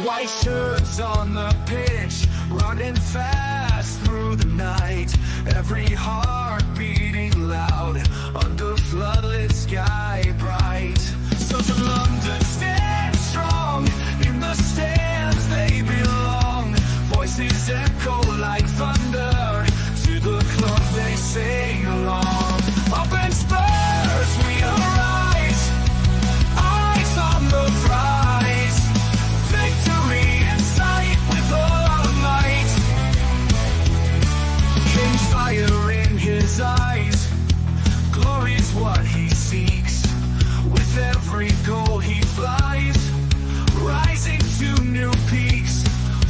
White shirts on the pitch, running fast through the night. Every heart beating loud under floodlit sky bright. So to London stand strong, in the stands they belong. Voices echo like thunder, to the club they sing along. Up in Spurs we arise, eyes on the prize. Victory in sight with all our might. King's fire in his eyes, glory's what he seeks. With every goal he flies, rising to new peaks.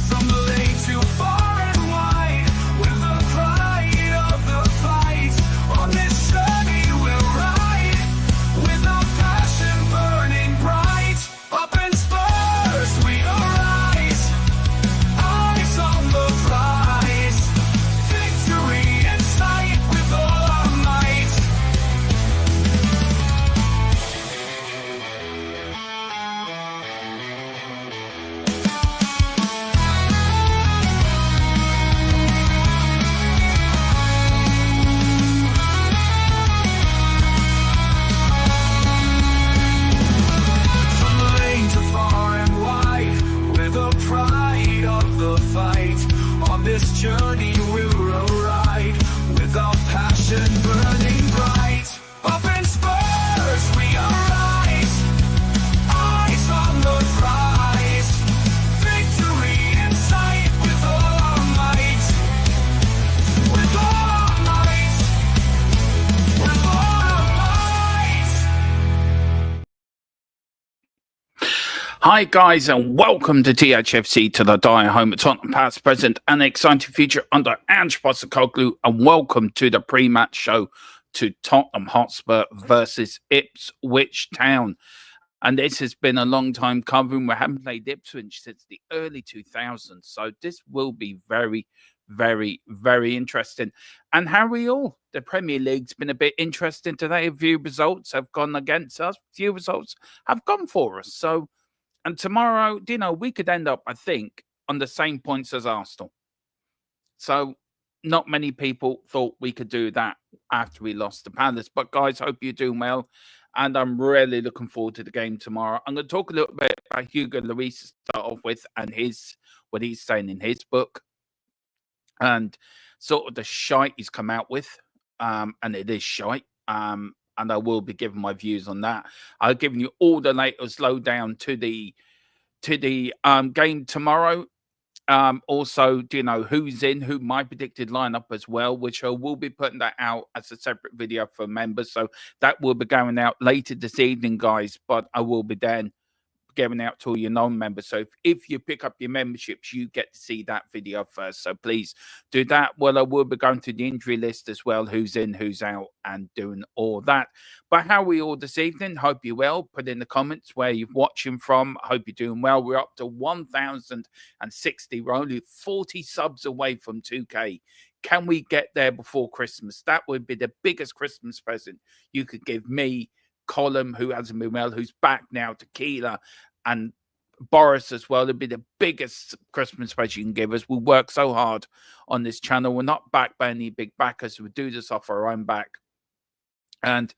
From the lane to far and wide, with the pride of the fight. On this journey we'll ride, with our passion burning bright. Up in Spurs we arise, eyes on the prize. Victory in sight with all our might. From the lane to far and wide, with the pride of the fight. On this journey we'll ride, with our passion burning bright. Up in Spurs we arise, eyes on the prize. Victory in sight with all our might. With all our might. With all our might. Hi guys, and welcome to THFC, to the dire home of Tottenham past, present and exciting future under Ange Postecoglou, and welcome to the pre-match show to Tottenham Hotspur versus Ipswich Town. And this has been a long time covering. We haven't played Ipswich since the early 2000s, so this will be very, very, very interesting. And how are we all? The Premier League's been a bit interesting today. A few results have gone against us, a few results have gone for us. So, and tomorrow, we could end up, I think, on the same points as Arsenal. So not many people thought we could do that after we lost to Palace. But guys, hope you're doing well. And I'm really looking forward to the game tomorrow. I'm going to talk a little bit about Hugo Lloris to start off with, and what he's saying in his book. And sort of the shite he's come out with. And it is shite. And I will be giving my views on that. I've given you all the latest lowdown to the game tomorrow. Also, who's in, who my predicted lineup as well, which I will be putting that out as a separate video for members. So that will be going out later this evening, guys. But I will be then giving out to all your non-members. So if you pick up your memberships, you get to see that video first. So please do that. Well, I will be going through the injury list as well, who's in, who's out, and doing all that. But how are we all this evening? Hope you're well. Put in the comments where you're watching from. Hope you're doing well. We're up to 1,060. We're only 40 subs away from 2K. Can we get there before Christmas? That would be the biggest Christmas present you could give me, Colin, who hasn't been well, who's back now, Tequila, and Boris as well. It'd be the biggest Christmas present you can give us. We work so hard on this channel. We're not backed by any big backers. We do this off our own back. And,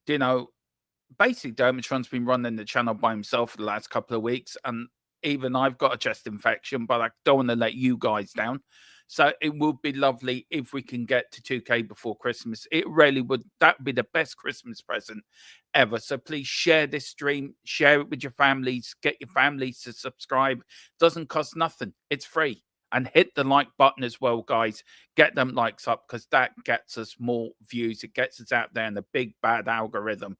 basically, Dermotron's been running the channel by himself for the last couple of weeks. And even I've got a chest infection, but I don't want to let you guys down. So it would be lovely if we can get to 2K before Christmas. It really would. That would be the best Christmas present ever. So please share this stream, share it with your families, get your families to subscribe. Doesn't cost nothing. It's free. And hit the like button as well, guys. Get them likes up, because that gets us more views. It gets us out there in the big bad algorithm.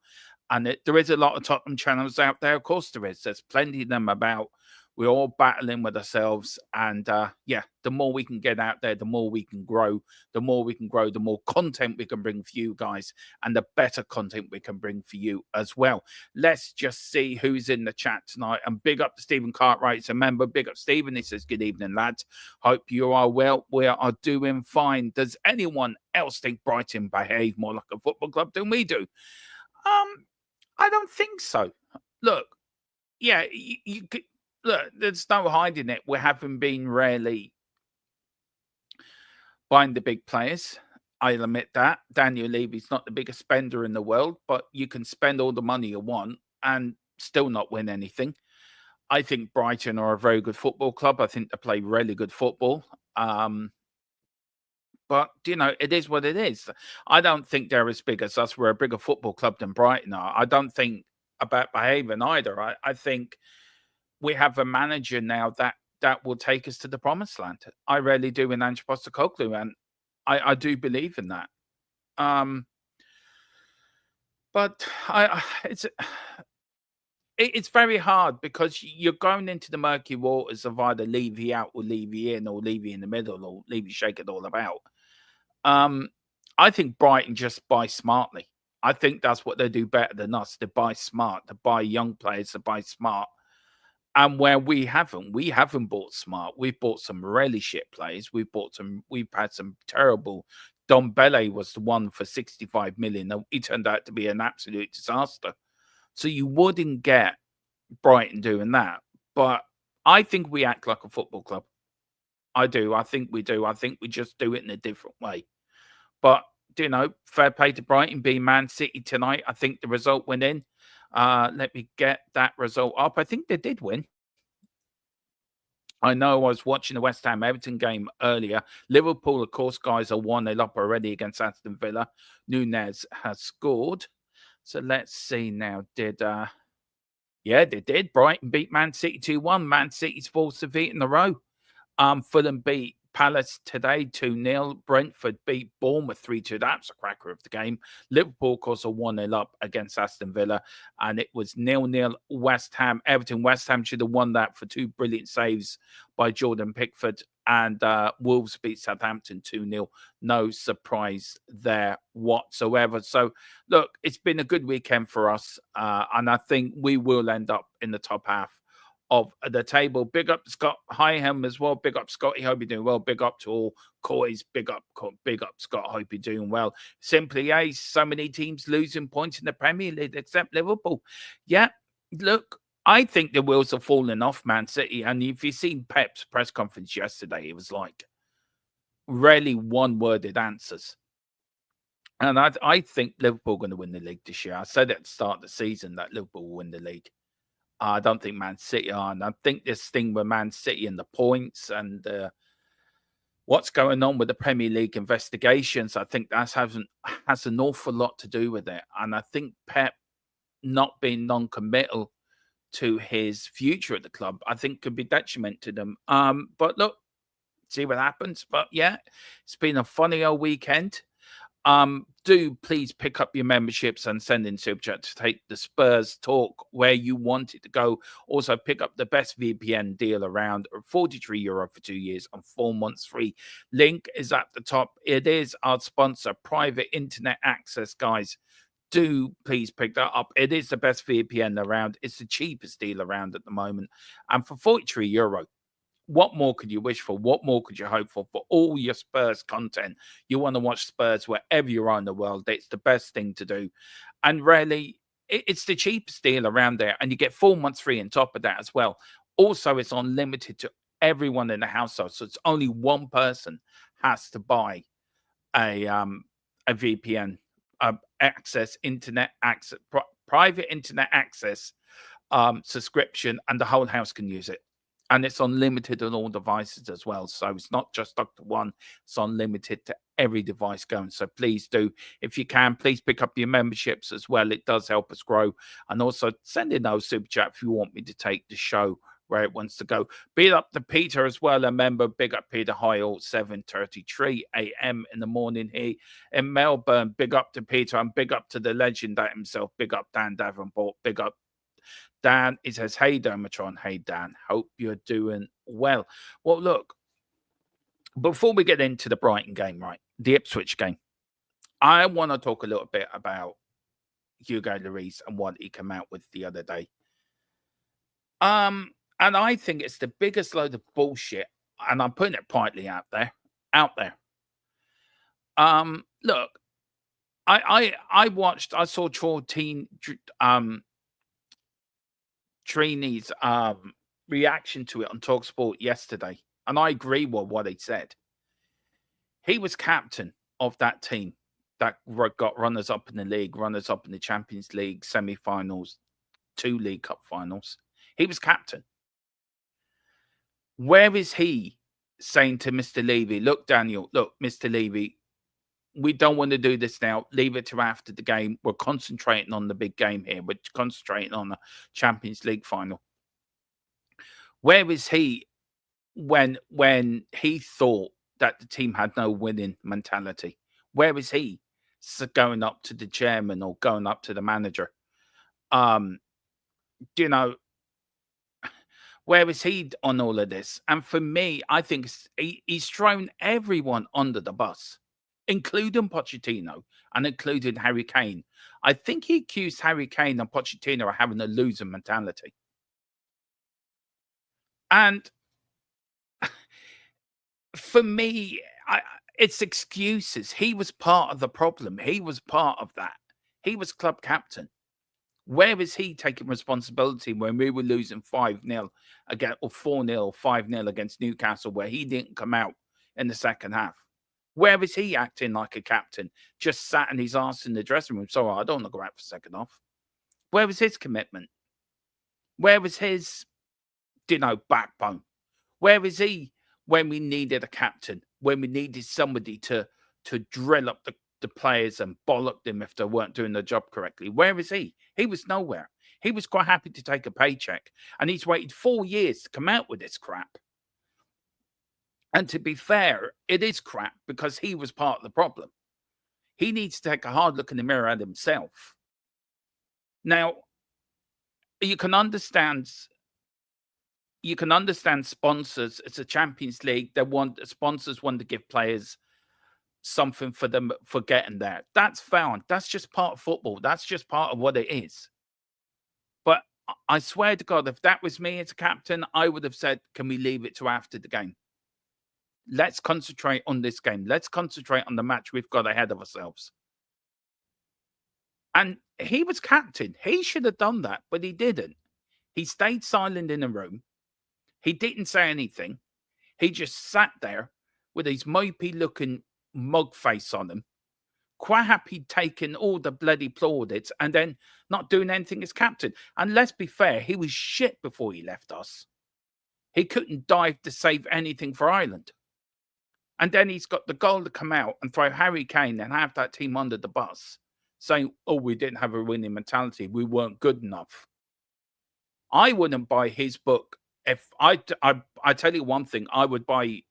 And there is a lot of Tottenham channels out there. Of course there is. There's plenty of them about. We're all battling with ourselves. And the more we can get out there, the more we can grow. The more we can grow, the more content we can bring for you guys. And the better content we can bring for you as well. Let's just see who's in the chat tonight. And big up to Stephen Cartwright. It's a member. Big up Stephen. He says, good evening, lads. Hope you are well. We are doing fine. Does anyone else think Brighton behave more like a football club than we do? I don't think so. Look, yeah, you could. look, there's no hiding it. We haven't been really buying the big players. I'll admit that. Daniel Levy's not the biggest spender in the world, but you can spend all the money you want and still not win anything. I think Brighton are a very good football club. I think they play really good football. But, it is what it is. I don't think they're as big as us. We're a bigger football club than Brighton are. I don't think about behaving either. I think we have a manager now that will take us to the promised land. I really do in Ange Postecoglou, and I do believe in that. But it's very hard because you're going into the murky waters of either Levy out or Levy in, or Levy in the middle, or Levy shake it all about. I think Brighton just buy smartly. I think that's what they do better than us. They buy smart. They buy young players. They buy smart. And where we haven't bought smart. We've bought some really shit players. We've had some terrible. Don Bele was the one for 65 million. He turned out to be an absolute disaster. So you wouldn't get Brighton doing that. But I think we act like a football club. I do. I think we do. I think we just do it in a different way. But, fair play to Brighton being Man City tonight. I think the result went in. Let me get that result up. I think they did win. I know I was watching the West Ham Everton game earlier. Liverpool, of course, guys, are 1-0 up already against Aston Villa. Nunez has scored. So let's see now. Yeah, they did. Brighton beat Man City 2-1. Man City's fourth defeat in a row. Fulham beat Palace today 2-0. Brentford beat Bournemouth 3-2. That's a cracker of the game. Liverpool, of course, are 1-0 up against Aston Villa. And it was 0-0 West Ham. Everton, West Ham should have won that for two brilliant saves by Jordan Pickford. And Wolves beat Southampton 2-0. No surprise there whatsoever. So, look, it's been a good weekend for us. And I think we will end up in the top half of the table. Big up Scott Hyham as well. Big up Scotty. Hope you're doing well. Big up to all Coys. Big up Scott. Hope you're doing well. Simply Ace. So many teams losing points in the Premier League except Liverpool. Yeah, look, I think the wheels are falling off Man City. And if you've seen Pep's press conference yesterday, it was like really one-worded answers. And I think Liverpool are going to win the league this year. I said at the start of the season that Liverpool will win the league. I don't think Man City are. And I think this thing with Man City and the points and what's going on with the Premier League investigations, I think that has an awful lot to do with it. And I think Pep not being non-committal to his future at the club, I think could be detriment to them. But look, see what happens. But yeah, it's been a funny old weekend. Do please pick up your memberships and send in super chat to take the Spurs talk where you want it to go. Also, pick up the best VPN deal around, €43 for 2 years and 4 months free. Link is at the top. It is our sponsor, Private Internet Access, guys. Do please pick that up. It is the best VPN around. It's the cheapest deal around at the moment. And for €43, what more could you wish for? What more could you hope for all your Spurs content? You want to watch Spurs wherever you are in the world. It's the best thing to do. And really, it's the cheapest deal around there. And you get 4 months free on top of that as well. Also, it's unlimited to everyone in the household. So it's only one person has to buy a VPN private internet access subscription, and the whole house can use it. And it's unlimited on all devices as well. So it's not just Dr. One. It's unlimited to every device going. So please do, if you can, please pick up your memberships as well. It does help us grow. And also send in those super chat if you want me to take the show where it wants to go. Big up to Peter as well. Remember, big up Peter Hoyle, 7:33 a.m. in the morning here in Melbourne. Big up to Peter and big up to the legend that himself. Big up Dan Davenport. Big up Dan. It says, hey, Dermatron. Hey, Dan. Hope you're doing well. Well, look, before we get into the Brighton game, right, the Ipswich game, I want to talk a little bit about Hugo Lloris and what he came out with the other day. And I think it's the biggest load of bullshit, and I'm putting it politely out there. Look, I saw Trinidad's reaction to it on TalkSport yesterday, and I agree with what he said. He was captain of that team that got runners up in the league, runners up in the Champions League, semi-finals, 2 League Cup finals. He was captain. Where is he saying to Mr. Levy, look, Daniel, look, Mr. Levy, we don't want to do this now. Leave it to after the game. We're concentrating on the big game here. We're concentrating on the Champions League final. Where is he when he thought that the team had no winning mentality? Where is he going up to the chairman or going up to the manager? You know, where is he on all of this? And for me, I think he's thrown everyone under the bus, including Pochettino and including Harry Kane. I think he accused Harry Kane and Pochettino of having a loser mentality. And for me, it's excuses. He was part of the problem. He was part of that. He was club captain. Where is he taking responsibility when we were losing 5-0 again, or 4-0, or 5-0 against Newcastle, where he didn't come out in the second half? Where is he acting like a captain? Just sat in his ass in the dressing room. Sorry, I don't want to go out for second half. Where was his commitment? Where was his, backbone? Where is he when we needed a captain? When we needed somebody to drill up the players and bollock them if they weren't doing their job correctly? Where is he? He was nowhere. He was quite happy to take a paycheck, and he's waited 4 years to come out with this crap. And to be fair, it is crap because he was part of the problem. He needs to take a hard look in the mirror at himself. Now, you can understand sponsors. It's a Champions League. Sponsors want to give players something for them for getting there. That's fine. That's just part of football. That's just part of what it is. But I swear to God, if that was me as a captain, I would have said, can we leave it to after the game? Let's concentrate on this game. Let's concentrate on the match we've got ahead of ourselves. And he was captain. He should have done that, but he didn't. He stayed silent in the room. He didn't say anything. He just sat there with his mopey-looking mug face on him, quite happy taking all the bloody plaudits and then not doing anything as captain. And let's be fair, he was shit before he left us. He couldn't dive to save anything for Ireland. And then he's got the goal to come out and throw Harry Kane and have that team under the bus, saying, oh, we didn't have a winning mentality. We weren't good enough. I wouldn't buy his book. If I tell you one thing, I would buy,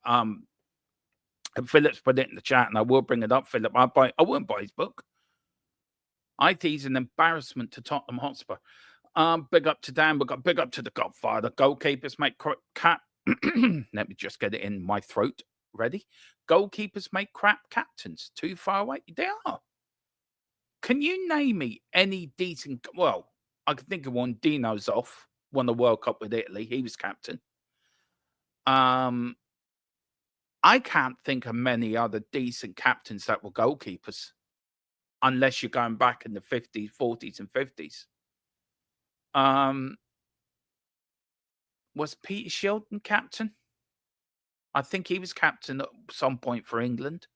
Philip's put it in the chat and I will bring it up, Philip. I wouldn't buy his book. I think he's an embarrassment to Tottenham Hotspur. Big up to Dan. Big up to the Godfather. Goalkeepers make crap. Let me just get it in my throat. Ready? Goalkeepers make crap captains. Too far away. They are. Can you name me any decent? Well, I can think of one. Dino Zoff won the World Cup with Italy. He was captain. I can't think of many other decent captains that were goalkeepers, unless you're going back in the 50s, 40s, and 50s. Was Peter Shilton captain? I think he was captain at some point for England.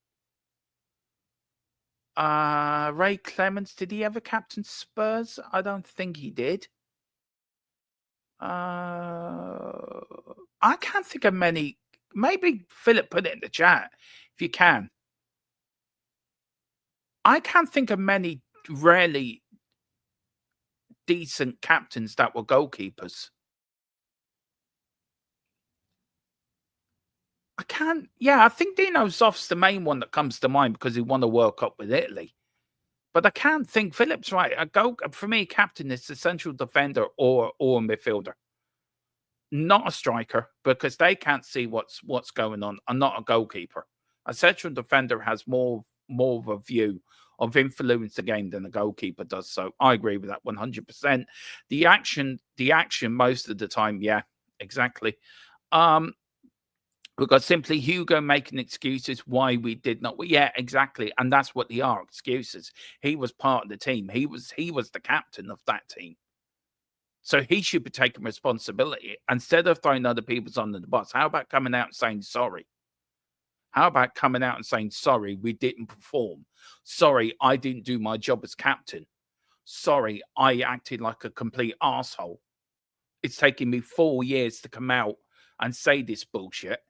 Ray Clements, did he ever captain Spurs? I don't think he did. I can't think of many. Maybe Philip put it in the chat if you can. I can't think of many really decent captains that were goalkeepers. I can't. Yeah, I think Dino Zoff's the main one that comes to mind because he won the World Cup with Italy. But I can't think. Philip's right. For me, captain is the central defender or a midfielder, not a striker, because they can't see what's going on. And not a goalkeeper. A central defender has more of a view of influence the game than a goalkeeper does. So I agree with that 100%. The action most of the time, yeah, exactly. We've got simply Hugo making excuses why we did not. Yeah, exactly. And that's what they are, excuses. He was part of the team. He was the captain of that team. So he should be taking responsibility instead of throwing other people's under the bus. How about coming out and saying sorry? How about coming out and saying, sorry, we didn't perform. Sorry, I didn't do my job as captain. Sorry, I acted like a complete arsehole. It's taken me 4 years to come out and say this bullshit.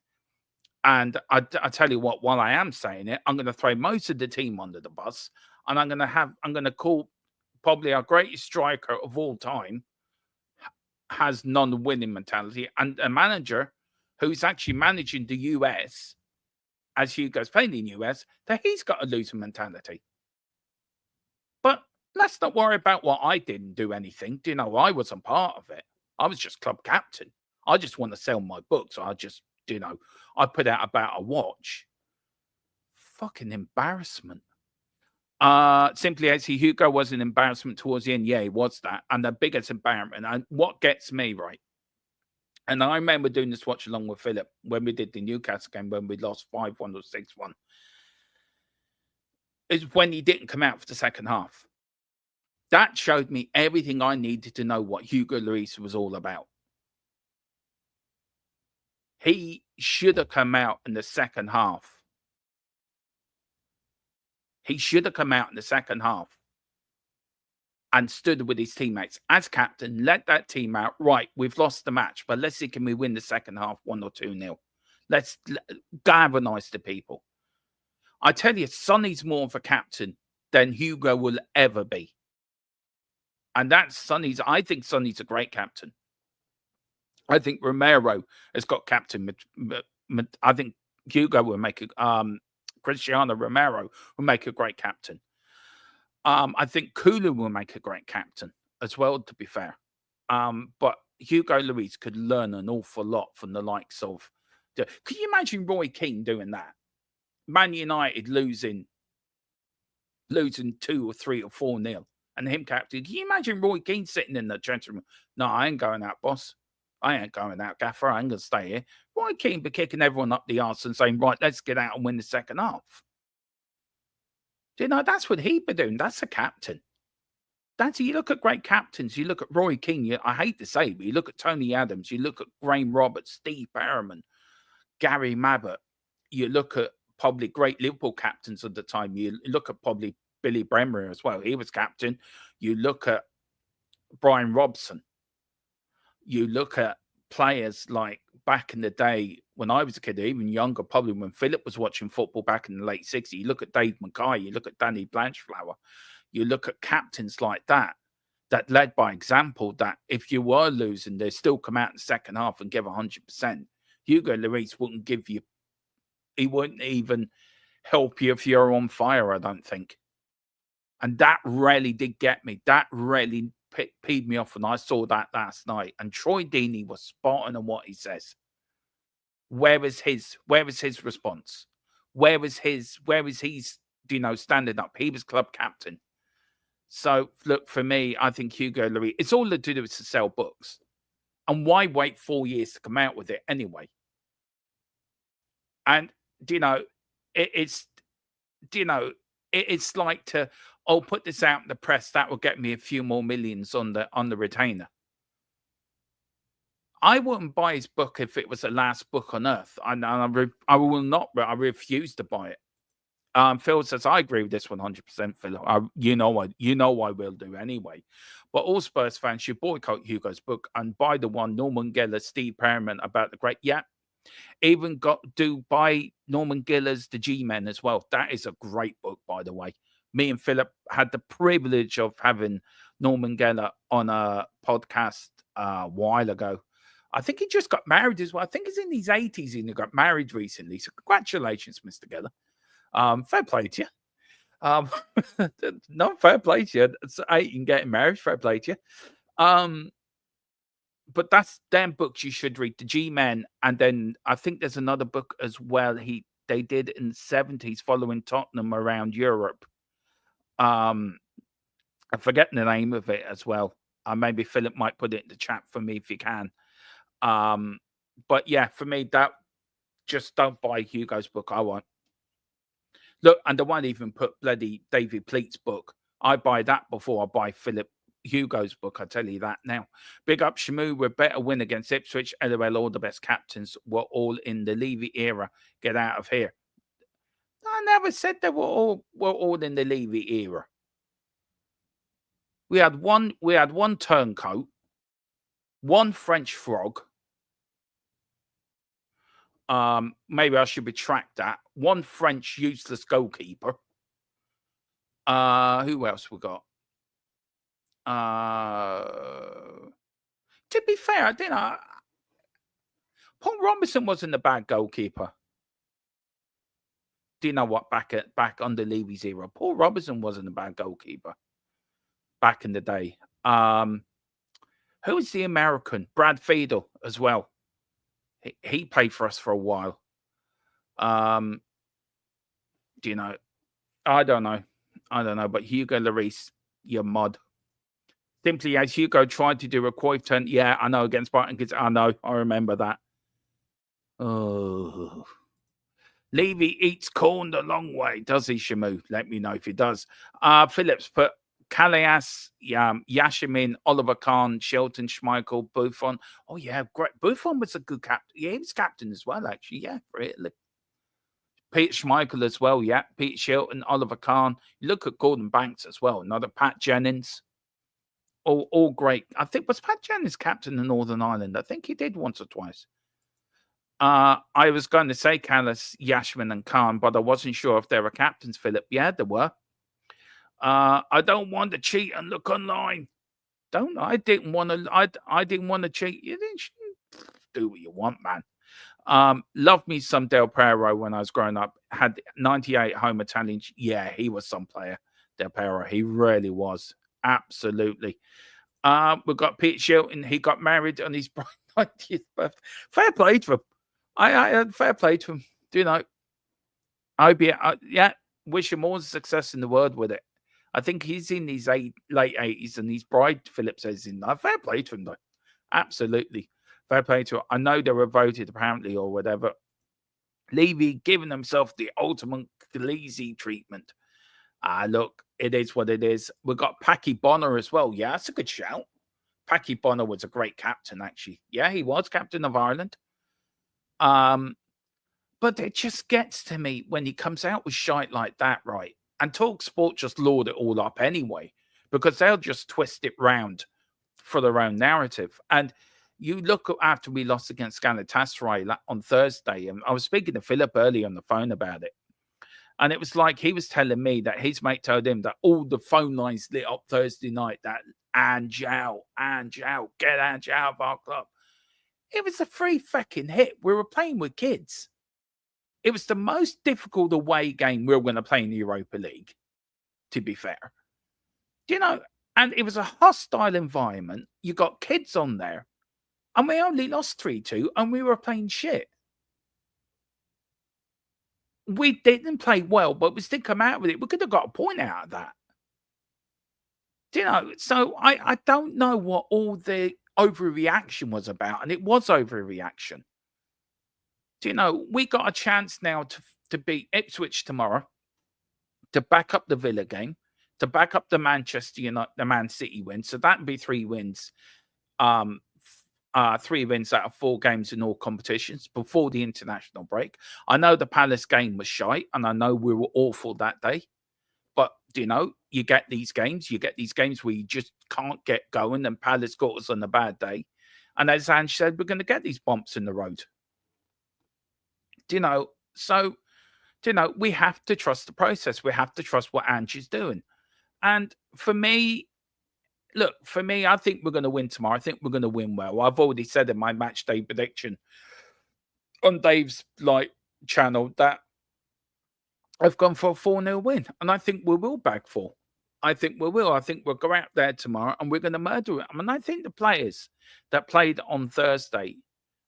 And I tell you what, while I am saying it, I'm going to throw most of the team under the bus. And I'm going to call probably our greatest striker of all time has non-winning mentality, and a manager who's actually managing the US as Hugo's playing in the US, that he's got a losing mentality. But let's not worry about what I didn't do anything. Do you know, I wasn't part of it. I was just club captain. I just want to sell my books. I just, you know, I put out about a watch. Fucking embarrassment. Simply as Hugo was an embarrassment towards the end. Yeah, he was that. And the biggest embarrassment. And what gets me, right? And I remember doing this watch along with Philip when we did the Newcastle game when we lost 5-1 or 6-1. Is when he didn't come out for the second half. That showed me everything I needed to know what Hugo Lloris was all about. He should have come out in the second half. He should have come out in the second half and stood with his teammates as captain, led that team out. Right, we've lost the match, but let's see, can we win the second half 1 or 2-0? Let's galvanize the people. I tell you, Sonny's more of a captain than Hugo will ever be. And that's Sonny's. I think Sonny's a great captain. I think Romero has got captain. I think Hugo will make a Cristiano Romero will make a great captain. I think Kulu will make a great captain as well, to be fair. But Hugo Lloris could learn an awful lot from the likes of. Could you imagine Roy Keane doing that? Man United losing 2 or 3 or 4-0, and him captain. Can you imagine Roy Keane sitting in the dressing room? No, I ain't going out, boss. I ain't going out, Gaffer. I ain't going to stay here. Roy Keane be kicking everyone up the arse and saying, right, let's get out and win the second half. Do you know, that's what he'd be doing. That's a captain. You look at great captains. You look at Roy Keane. I hate to say it, but you look at Tony Adams. You look at Graham Roberts, Steve Perriman, Gary Mabbott. You look at probably great Liverpool captains at the time. You look at probably Billy Bremer as well. He was captain. You look at Brian Robson. You look at players like back in the day when I was a kid, even younger, probably when Philip was watching football back in the late 60s. You look at Dave Mackay. You look at Danny Blanchflower. You look at captains like that led by example, that if you were losing, they still come out in the second half and give 100%. Hugo Lloris wouldn't give you, he wouldn't even help you if you're on fire, I don't think. And that really did get me. That really peed me off when I saw that last night. And Troy Deeney was spot on what he says. Where was his response? Where was he's, you know, standing up? He was club captain. So look, for me, I think Hugo Lloris, it's all to do with to sell books. And why wait 4 years to come out with it anyway? And, you know, it's like to, put this out in the press. That will get me a few more millions on the retainer. I wouldn't buy his book if it was the last book on earth. I will not. I refuse to buy it. Phil says, I agree with this 100%, Phil. You know I will do anyway. But all Spurs fans should boycott Hugo's book and buy the one Norman Geller, Steve Perriman about the great. Yeah. Even buy Norman Giller's The G-Men as well. That is a great book, by the way. Me and Philip had the privilege of having Norman Geller on a podcast a while ago. I think he just got married as well. I think he's in his 80s and he got married recently. So congratulations, Mr. Geller. Fair play to you. No, fair play to you. It's 8 and getting married. Fair play to you. But that's damn books you should read. The G-Men, and then I think there's another book as well. They did in the 70s following Tottenham around Europe. I'm forgetting the name of it as well. Maybe Philip might put it in the chat for me if you can. But yeah, for me, that just don't buy Hugo's book. I won't. Look, and I won't even put bloody David Pleat's book. I buy that before I buy Philip Hugo's book, I tell you that now. Big up Shamu with better win against Ipswich. LOL, all the best captains were all in the Levy era. Get out of here. I never said they were all in the Levy era. We had one turncoat, one French frog. Maybe I should retract that. One French useless goalkeeper. Who else we got? To be fair, I didn't. Paul Robinson wasn't a bad goalkeeper. Do you know what? Back under Levy's era, Paul Robinson wasn't a bad goalkeeper back in the day. Who was the American? Brad Fiedel as well. He played for us for a while. Do you know? I don't know. But Hugo Lloris, your mod. Simply as Hugo tried to do a Cruyff turn. Yeah, I know, against Brighton Kids. I know. I remember that. Oh. Levy eats corn the long way, does he, Shamu? Let me know if he does. Phillips put Calais, Yashimin, Oliver Kahn, Shelton, Schmeichel, Buffon. Oh, yeah, great. Buffon was a good captain. Yeah, he was captain as well, actually. Yeah, for Italy. Peter Schmeichel as well, yeah. Pete Shelton, Oliver Kahn. You look at Gordon Banks as well. Another Pat Jennings. All great. I think, was Pat Jennings captain of Northern Ireland? I think he did once or twice. I was going to say Callis, Yashman, and Khan, but I wasn't sure if they were captains, Philip. Yeah, they were. I don't want to cheat and look online. I didn't want to cheat. You didn't do what you want, man. Loved me some Del Piero when I was growing up. Had 98 home Italian. Yeah, he was some player, Del Piero. He really was. Absolutely. We've got Pete Shilton. He got married on his 90th birthday. Fair play to him. I fair play to him. Do you know? Wish him all the success in the world with it. I think he's in his late 80s, and his bride, Philip, says in there. Fair play to him, though. Absolutely. Fair play to him. I know they were voted, apparently, or whatever. Levy giving himself the ultimate Khaleesi treatment. Look, it is what it is. We've got Packy Bonner as well. Yeah, that's a good shout. Packy Bonner was a great captain, actually. Yeah, he was captain of Ireland. But it just gets to me when he comes out with shite like that, right? And TalkSport just lord it all up anyway, because they'll just twist it round for their own narrative. And you look at after we lost against Galatasaray on Thursday, and I was speaking to Philip early on the phone about it. And it was like he was telling me that his mate told him that all the phone lines lit up Thursday night, that Angel, get Angel out of our club. It was a free fucking hit. We were playing with kids. It was the most difficult away game we were going to play in the Europa League, to be fair. You know, and it was a hostile environment. You got kids on there, and we only lost 3-2, and we were playing shit. We didn't play well, but we still come out with it. We could have got a point out of that. You know, so I don't know what all the overreaction was about, and it was overreaction. You know, we got a chance now to beat Ipswich tomorrow, to back up the Villa game, to back up the Manchester United, the Man City win. So that'd be 3 wins. 3 wins out of 4 games in all competitions before the international break. I know the Palace game was shite, and I know we were awful that day. But, you know, you get these games. You get these games where you just can't get going, and Palace got us on a bad day. And as Ange said, we're going to get these bumps in the road. You know, so, you know, we have to trust the process. We have to trust what Ange is doing. And for me, look, I think we're going to win tomorrow. I think we're going to win well. I've already said in my match day prediction on Dave's channel that I've gone for a 4-0 win. And I think we will bag 4. I think we will. I think we'll go out there tomorrow and we're going to murder it. I mean, I think the players that played on Thursday,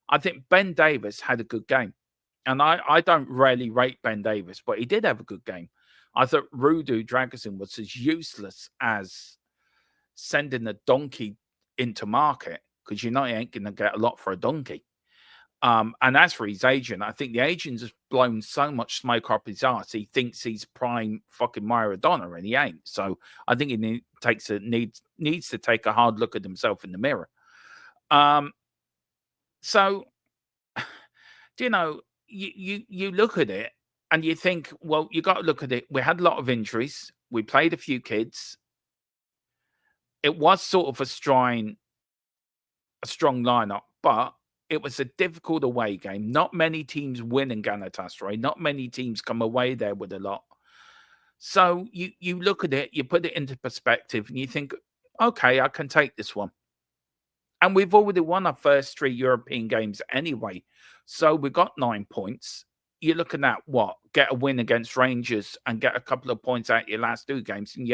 I think Ben Davies had a good game. And I don't really rate Ben Davies, but he did have a good game. I thought Rudu Dragusin was as useless as sending a donkey into market, because you know he ain't going to get a lot for a donkey. And as for his agent, I think the agent has blown so much smoke up his ass. He thinks he's prime fucking Maradona, and he ain't. So I think he needs to take a hard look at himself in the mirror. So, you know, you look at it and you think, well, you got to look at it. We had a lot of injuries. We played a few kids. It was sort of a strong lineup, but it was a difficult away game. Not many teams win in Galatasaray. Not many teams come away there with a lot. So you look at it, you put it into perspective, and you think, okay, I can take this one. And we've already won our first 3 European games anyway. So we got 9 points. You're looking at what? Get a win against Rangers and get a couple of points out of your last 2 games, and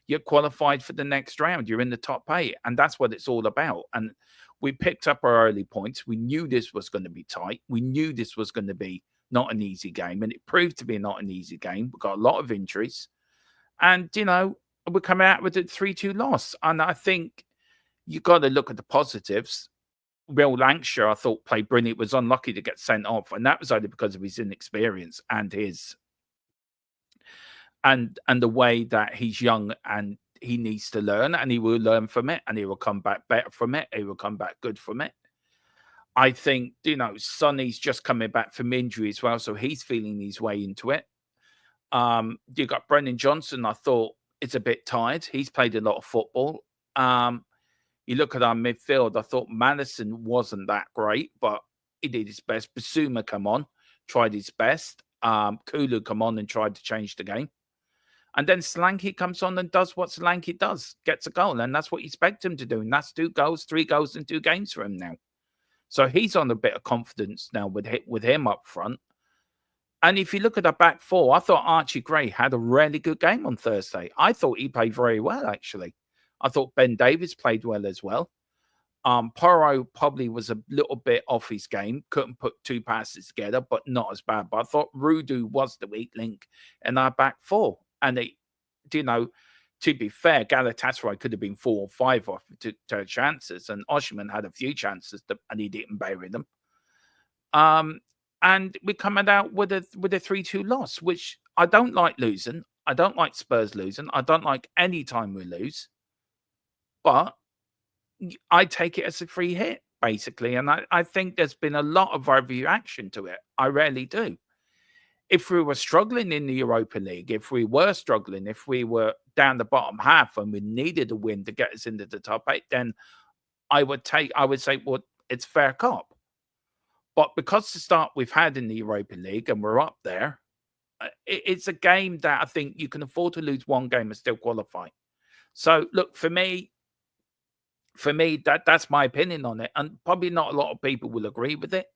you're qualified for the next round. You're in the top 8, and that's what it's all about. And we picked up our early points. We knew this was going to be tight. We knew this was going to be not an easy game, and it proved to be not an easy game. We got a lot of injuries, and we're coming out with a 3-2 loss. And I think you got to look at the positives. Will Lancashire, I thought, played brilliant. Was unlucky to get sent off, and that was only because of his inexperience and his and the way that he's young and he needs to learn, and he will learn from it, and he will come back better from it. He will come back good from it. I think, Sonny's just coming back from injury as well, so he's feeling his way into it. You got Brendan Johnson, I thought, is a bit tired. He's played a lot of football. You look at our midfield, I thought Madison wasn't that great, but he did his best. Basuma come on, tried his best. Kulu come on and tried to change the game. And then Solanke comes on and does what Solanke does, gets a goal. And that's what you expect him to do. And that's 2 goals, 3 goals in 2 games for him now. So he's on a bit of confidence now with him up front. And if you look at the back 4, I thought Archie Gray had a really good game on Thursday. I thought he played very well, actually. I thought Ben Davies played well as well. Porro probably was a little bit off his game. Couldn't put 2 passes together, but not as bad. But I thought Rudu was the weak link in our back 4. And to be fair, Galatasaray could have been 4 or 5 off to chances, and Osimhen had a few chances, and he didn't bury them. And we're coming out with a 3-2 loss, which I don't like losing. I don't like Spurs losing. I don't like any time we lose. But I take it as a free hit, basically. And I think there's been a lot of overreaction to it. I really do. If we were struggling in the Europa League, if we were down the bottom half and we needed a win to get us into the top 8, then I would say, well, it's fair cop. But because the start we've had in the Europa League and we're up there, it's a game that I think you can afford to lose 1 game and still qualify. So, look, for me, that's my opinion on it. And probably not a lot of people will agree with it.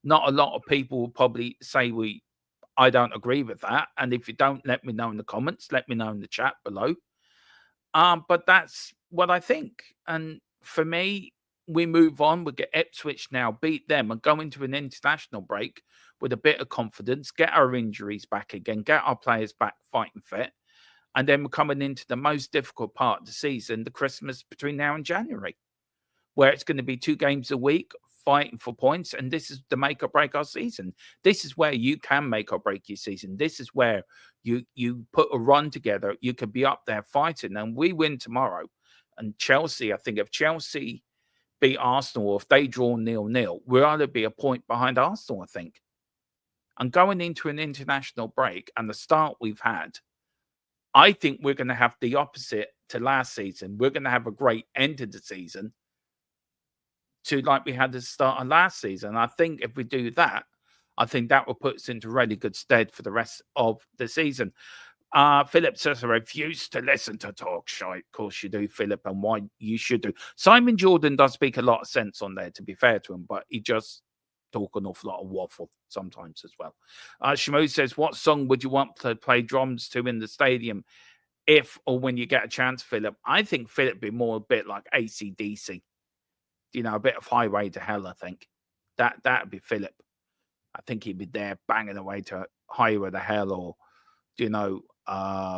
Not a lot of people will probably say I don't agree with that. And if you don't, let me know in the comments. Let me know in the chat below. But that's what I think. And for me, we move on. We get Ipswich now, beat them, and go into an international break with a bit of confidence, get our injuries back again, get our players back fighting fit. And then we're coming into the most difficult part of the season, the Christmas between now and January, where it's going to be 2 games a week, fighting for points. And this is the make or break our season. This is where you can make or break your season. This is where you put a run together. You could be up there fighting. And we win tomorrow. And Chelsea, I think if Chelsea beat Arsenal, or if they draw 0-0, we'll either be a point behind Arsenal, I think. And going into an international break and the start we've had, I think we're going to have the opposite to last season. We're going to have a great end of the season to like we had at the start of last season. I think if we do that, I think that will put us into really good stead for the rest of the season. Philip says, I refuse to listen to talk shite. Of course you do, Philip, and why you should do. Simon Jordan does speak a lot of sense on there, to be fair to him, but he just talk an awful lot of waffle sometimes as well. Shimo says, what song would you want to play drums to in the stadium if or when you get a chance, Philip? I think Philip would be more a bit like AC/DC. A bit of Highway to Hell, I think. That would be Philip. I think he'd be there banging away to Highway to Hell, or,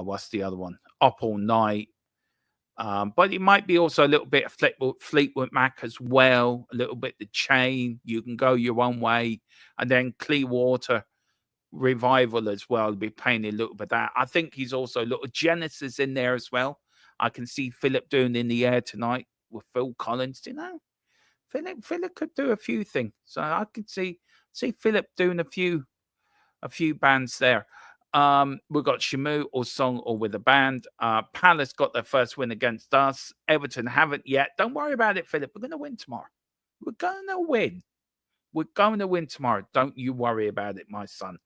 what's the other one? Up All Night. But it might be also a little bit of Fleetwood Mac as well, a little bit the chain. You can go your own way, and then Clearwater Revival as well. Be playing a little bit of that. I think he's also a little Genesis in there as well. I can see Philip doing In the Air Tonight with Phil Collins. You know, Philip could do a few things. So I could see Philip doing a few bands there. We've got Shamu or Song or with a band. Palace got their first win against us. Everton haven't yet. Don't worry about it, Philip. We're going to win tomorrow. We're going to win. We're going to win tomorrow. Don't you worry about it, my son.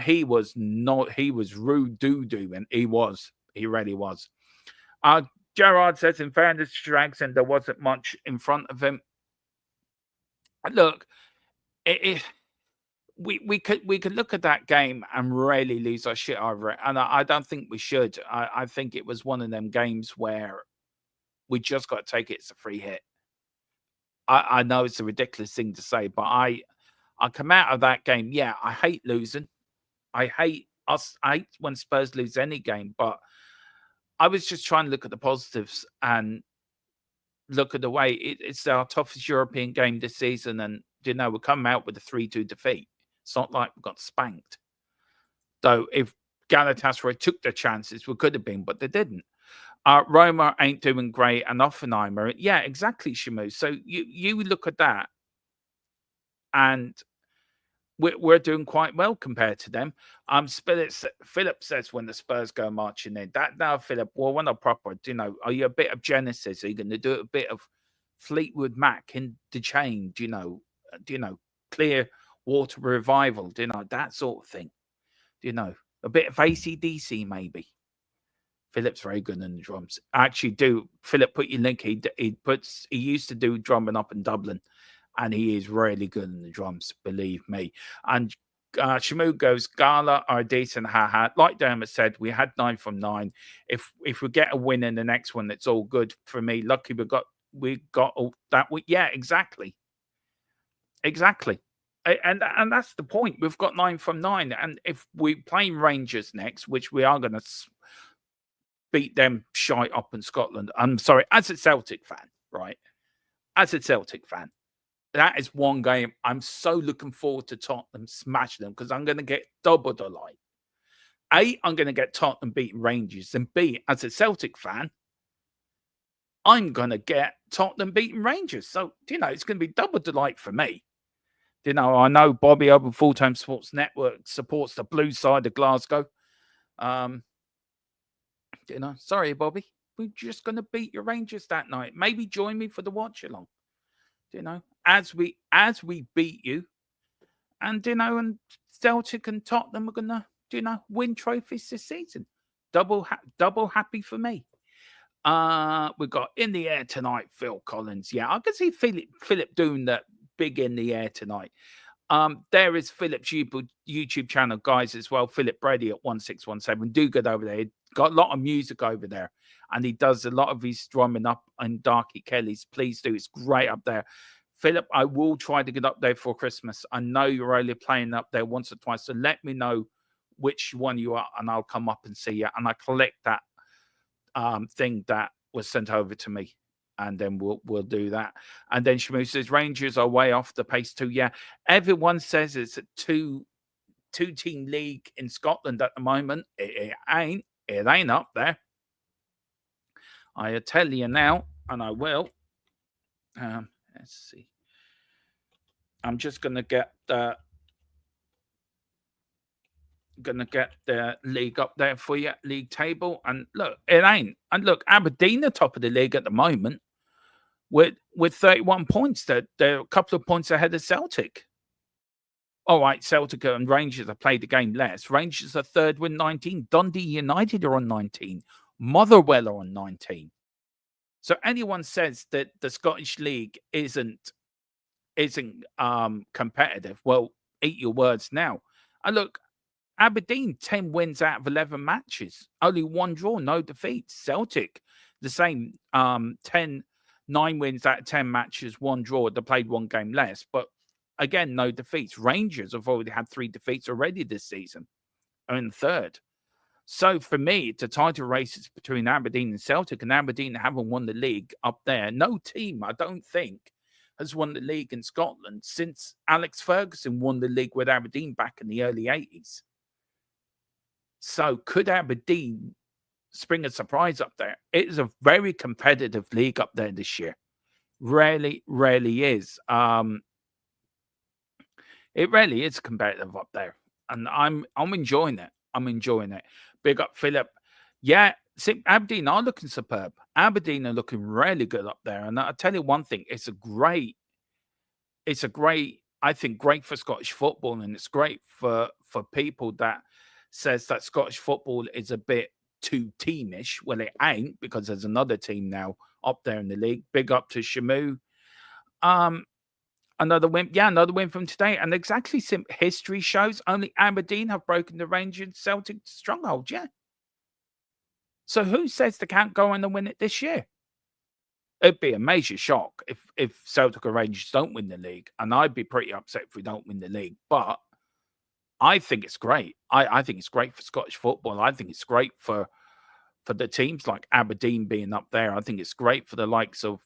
He was rude doo-doo, and he really was. Gerard says, in fairness to Dragson, there wasn't much in front of him. Look, we could look at that game and really lose our shit over it, and I don't think we should. I think it was one of them games where we just got to take it as a free hit. I know it's a ridiculous thing to say, but I come out of that game. Yeah, I hate losing. I hate when Spurs lose any game, but I was just trying to look at the positives and look at the way it's our toughest European game this season, and we're coming out with a 3-2 defeat. It's not like we got spanked. Though if Galatasaray took their chances, we could have been, but they didn't. Roma ain't doing great, and Offenheimer. Yeah, exactly, Shamu. So you look at that, and we're doing quite well compared to them. Philip says when the Spurs go marching in, that now, Philip, well, when they're proper, are you a bit of Genesis? Are you going to do a bit of Fleetwood Mac in the chain? Clear Water Revival? That sort of thing. A bit of AC/DC maybe. Philip's very good in the drums. I actually do. Philip, put your link. He used to do drumming up in Dublin, and he is really good in the drums, believe me. And Shamu goes, Gala are decent, haha. Like Dermot said, we had 9 from 9. If we get a win in the next one, it's all good for me. Lucky we got all that. Yeah, exactly. And that's the point. We've got 9 from 9, and if we play Rangers next, which we are going to beat them shite up in Scotland. I'm sorry, as a Celtic fan, right? As a Celtic fan, that is one game I'm so looking forward to Tottenham smashing them, because I'm going to get double delight. A, I'm going to get Tottenham beating Rangers, and B, as a Celtic fan, I'm going to get Tottenham beating Rangers. So, it's going to be double delight for me. I know Bobby over Full Time Sports Network supports the blue side of Glasgow. Sorry, Bobby. We're just going to beat your Rangers that night. Maybe join me for the watch along. As we beat you, and and Celtic and Tottenham are going to win trophies this season. Double happy for me. We've got In the Air Tonight, Phil Collins. Yeah, I can see Philip doing that big In the Air Tonight. There is Philip's YouTube channel, guys, as well. Philip Brady at 1617. Do good over there. He got a lot of music over there, and he does a lot of his drumming up on Darky Kelly's. Please do. It's great up there. Philip, I will try to get up there for Christmas. I know you're only playing up there once or twice, so let me know which one you are, and I'll come up and see you. And I collect that thing that was sent over to me, and then we'll do that. And then Shamu says Rangers are way off the pace too. Yeah, everyone says it's a two-team league in Scotland at the moment. It ain't up there. I tell you now, and I will. Let's see. I'm just gonna get the league up there for you, league table, and look, it ain't. And look, Aberdeen are top of the league at the moment with 31 points. They're a couple of points ahead of Celtic. All right, Celtic and Rangers have played the game less. Rangers are third with 19. Dundee United are on 19. Motherwell are on 19. So anyone says that the Scottish League isn't competitive, well, eat your words now. And look, Aberdeen, 10 wins out of 11 matches. Only 1 draw, no defeats. Celtic, the same, 9 wins out of 10 matches, 1 draw. They played 1 game less. But again, no defeats. Rangers have already had 3 defeats already this season. Are in third. So for me, the title race is between Aberdeen and Celtic, and Aberdeen haven't won the league up there. No team, I don't think, has won the league in Scotland since Alex Ferguson won the league with Aberdeen back in the early 80s. So could Aberdeen spring a surprise up there? It is a very competitive league up there this year. Rarely is. It really is competitive up there, and I'm enjoying it. I'm enjoying it. Big up, Philip. Yeah, see, Aberdeen are looking superb. Aberdeen are looking really good up there, and I'll tell you one thing: it's a great, I think, great for Scottish football, and it's great for people that says that Scottish football is a bit too teamish. Well, it ain't, because there's another team now up there in the league. Big up to Shamu. Um, Another win, yeah, another win from today. And exactly, history shows only Aberdeen have broken the Rangers Celtic stronghold. Yeah. So who says they can't go on and win it this year? It'd be a major shock if Celtic or Rangers don't win the league, and I'd be pretty upset if we don't win the league. But I think it's great. I think it's great for Scottish football. I think it's great for the teams like Aberdeen being up there. I think it's great for the likes of,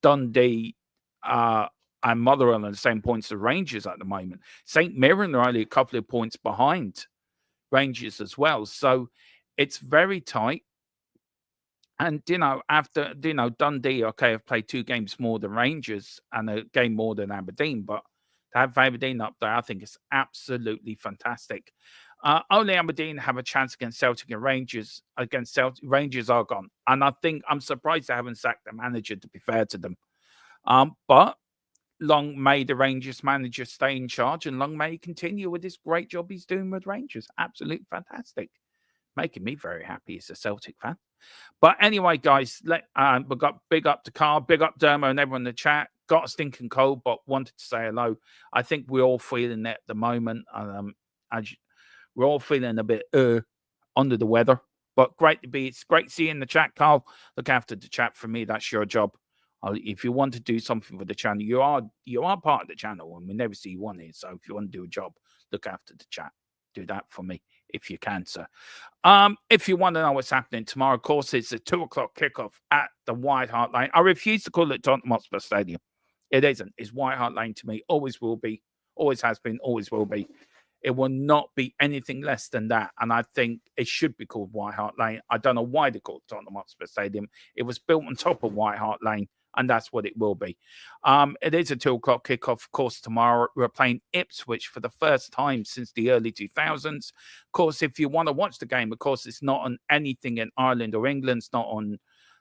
Dundee, and Motherwell on the same points as Rangers at the moment. St Mirren are only a couple of points behind Rangers as well. So it's very tight. And, after, Dundee, okay, have played 2 games more than Rangers and a game more than Aberdeen. But to have Aberdeen up there, I think it's absolutely fantastic. Only Aberdeen have a chance against Celtic and Rangers. Against Celtic, Rangers are gone. And I think I'm surprised they haven't sacked the manager, to be fair to them. But long may the Rangers manager stay in charge, and long may he continue with this great job he's doing with Rangers. Absolutely fantastic. Making me very happy as a Celtic fan. But anyway, guys, we got big up to Carl, big up Dermo and everyone in the chat. Got a stinking cold, but wanted to say hello. I think we're all feeling it at the moment. We're all feeling a bit under the weather. But it's great to see you in the chat, Carl. Look after the chat for me. That's your job. If you want to do something for the channel, you are part of the channel, and we never see you on here. So if you want to do a job, look after the chat. Do that for me if you can, sir. If you want to know what's happening tomorrow, of course, it's a 2:00 kickoff at the White Hart Lane. I refuse to call it Tottenham Hotspur Stadium. It isn't. It's White Hart Lane to me. Always will be. Always has been. Always will be. It will not be anything less than that. And I think it should be called White Hart Lane. I don't know why they call it Tottenham Hotspur Stadium. It was built on top of White Hart Lane, and that's what it will be. It is a 2:00 kickoff, of course, tomorrow. We're playing Ipswich for the first time since the early 2000s. Of course, if you want to watch the game, of course, it's not on anything in Ireland or England. It's not on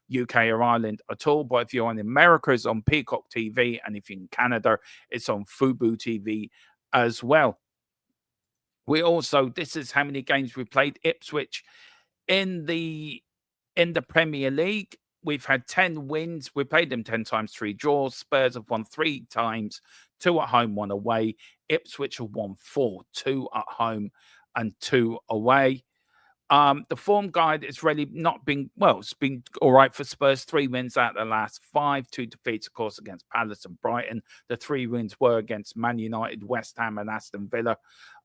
UK or Ireland at all. But if you're in America, it's on Peacock TV. And if you're in Canada, it's on Fubo TV as well. This is how many games we played. Ipswich in the Premier League. We've had 10 wins. We played them 10 times, 3 draws. Spurs have won 3 times, 2 at home, 1 away. Ipswich have won 4, 2 at home and 2 away. The form guide is really not been, well, it's been all right for Spurs. 3 wins out of the last 5, 2 defeats, of course, against Palace and Brighton. The 3 wins were against Man United, West Ham and Aston Villa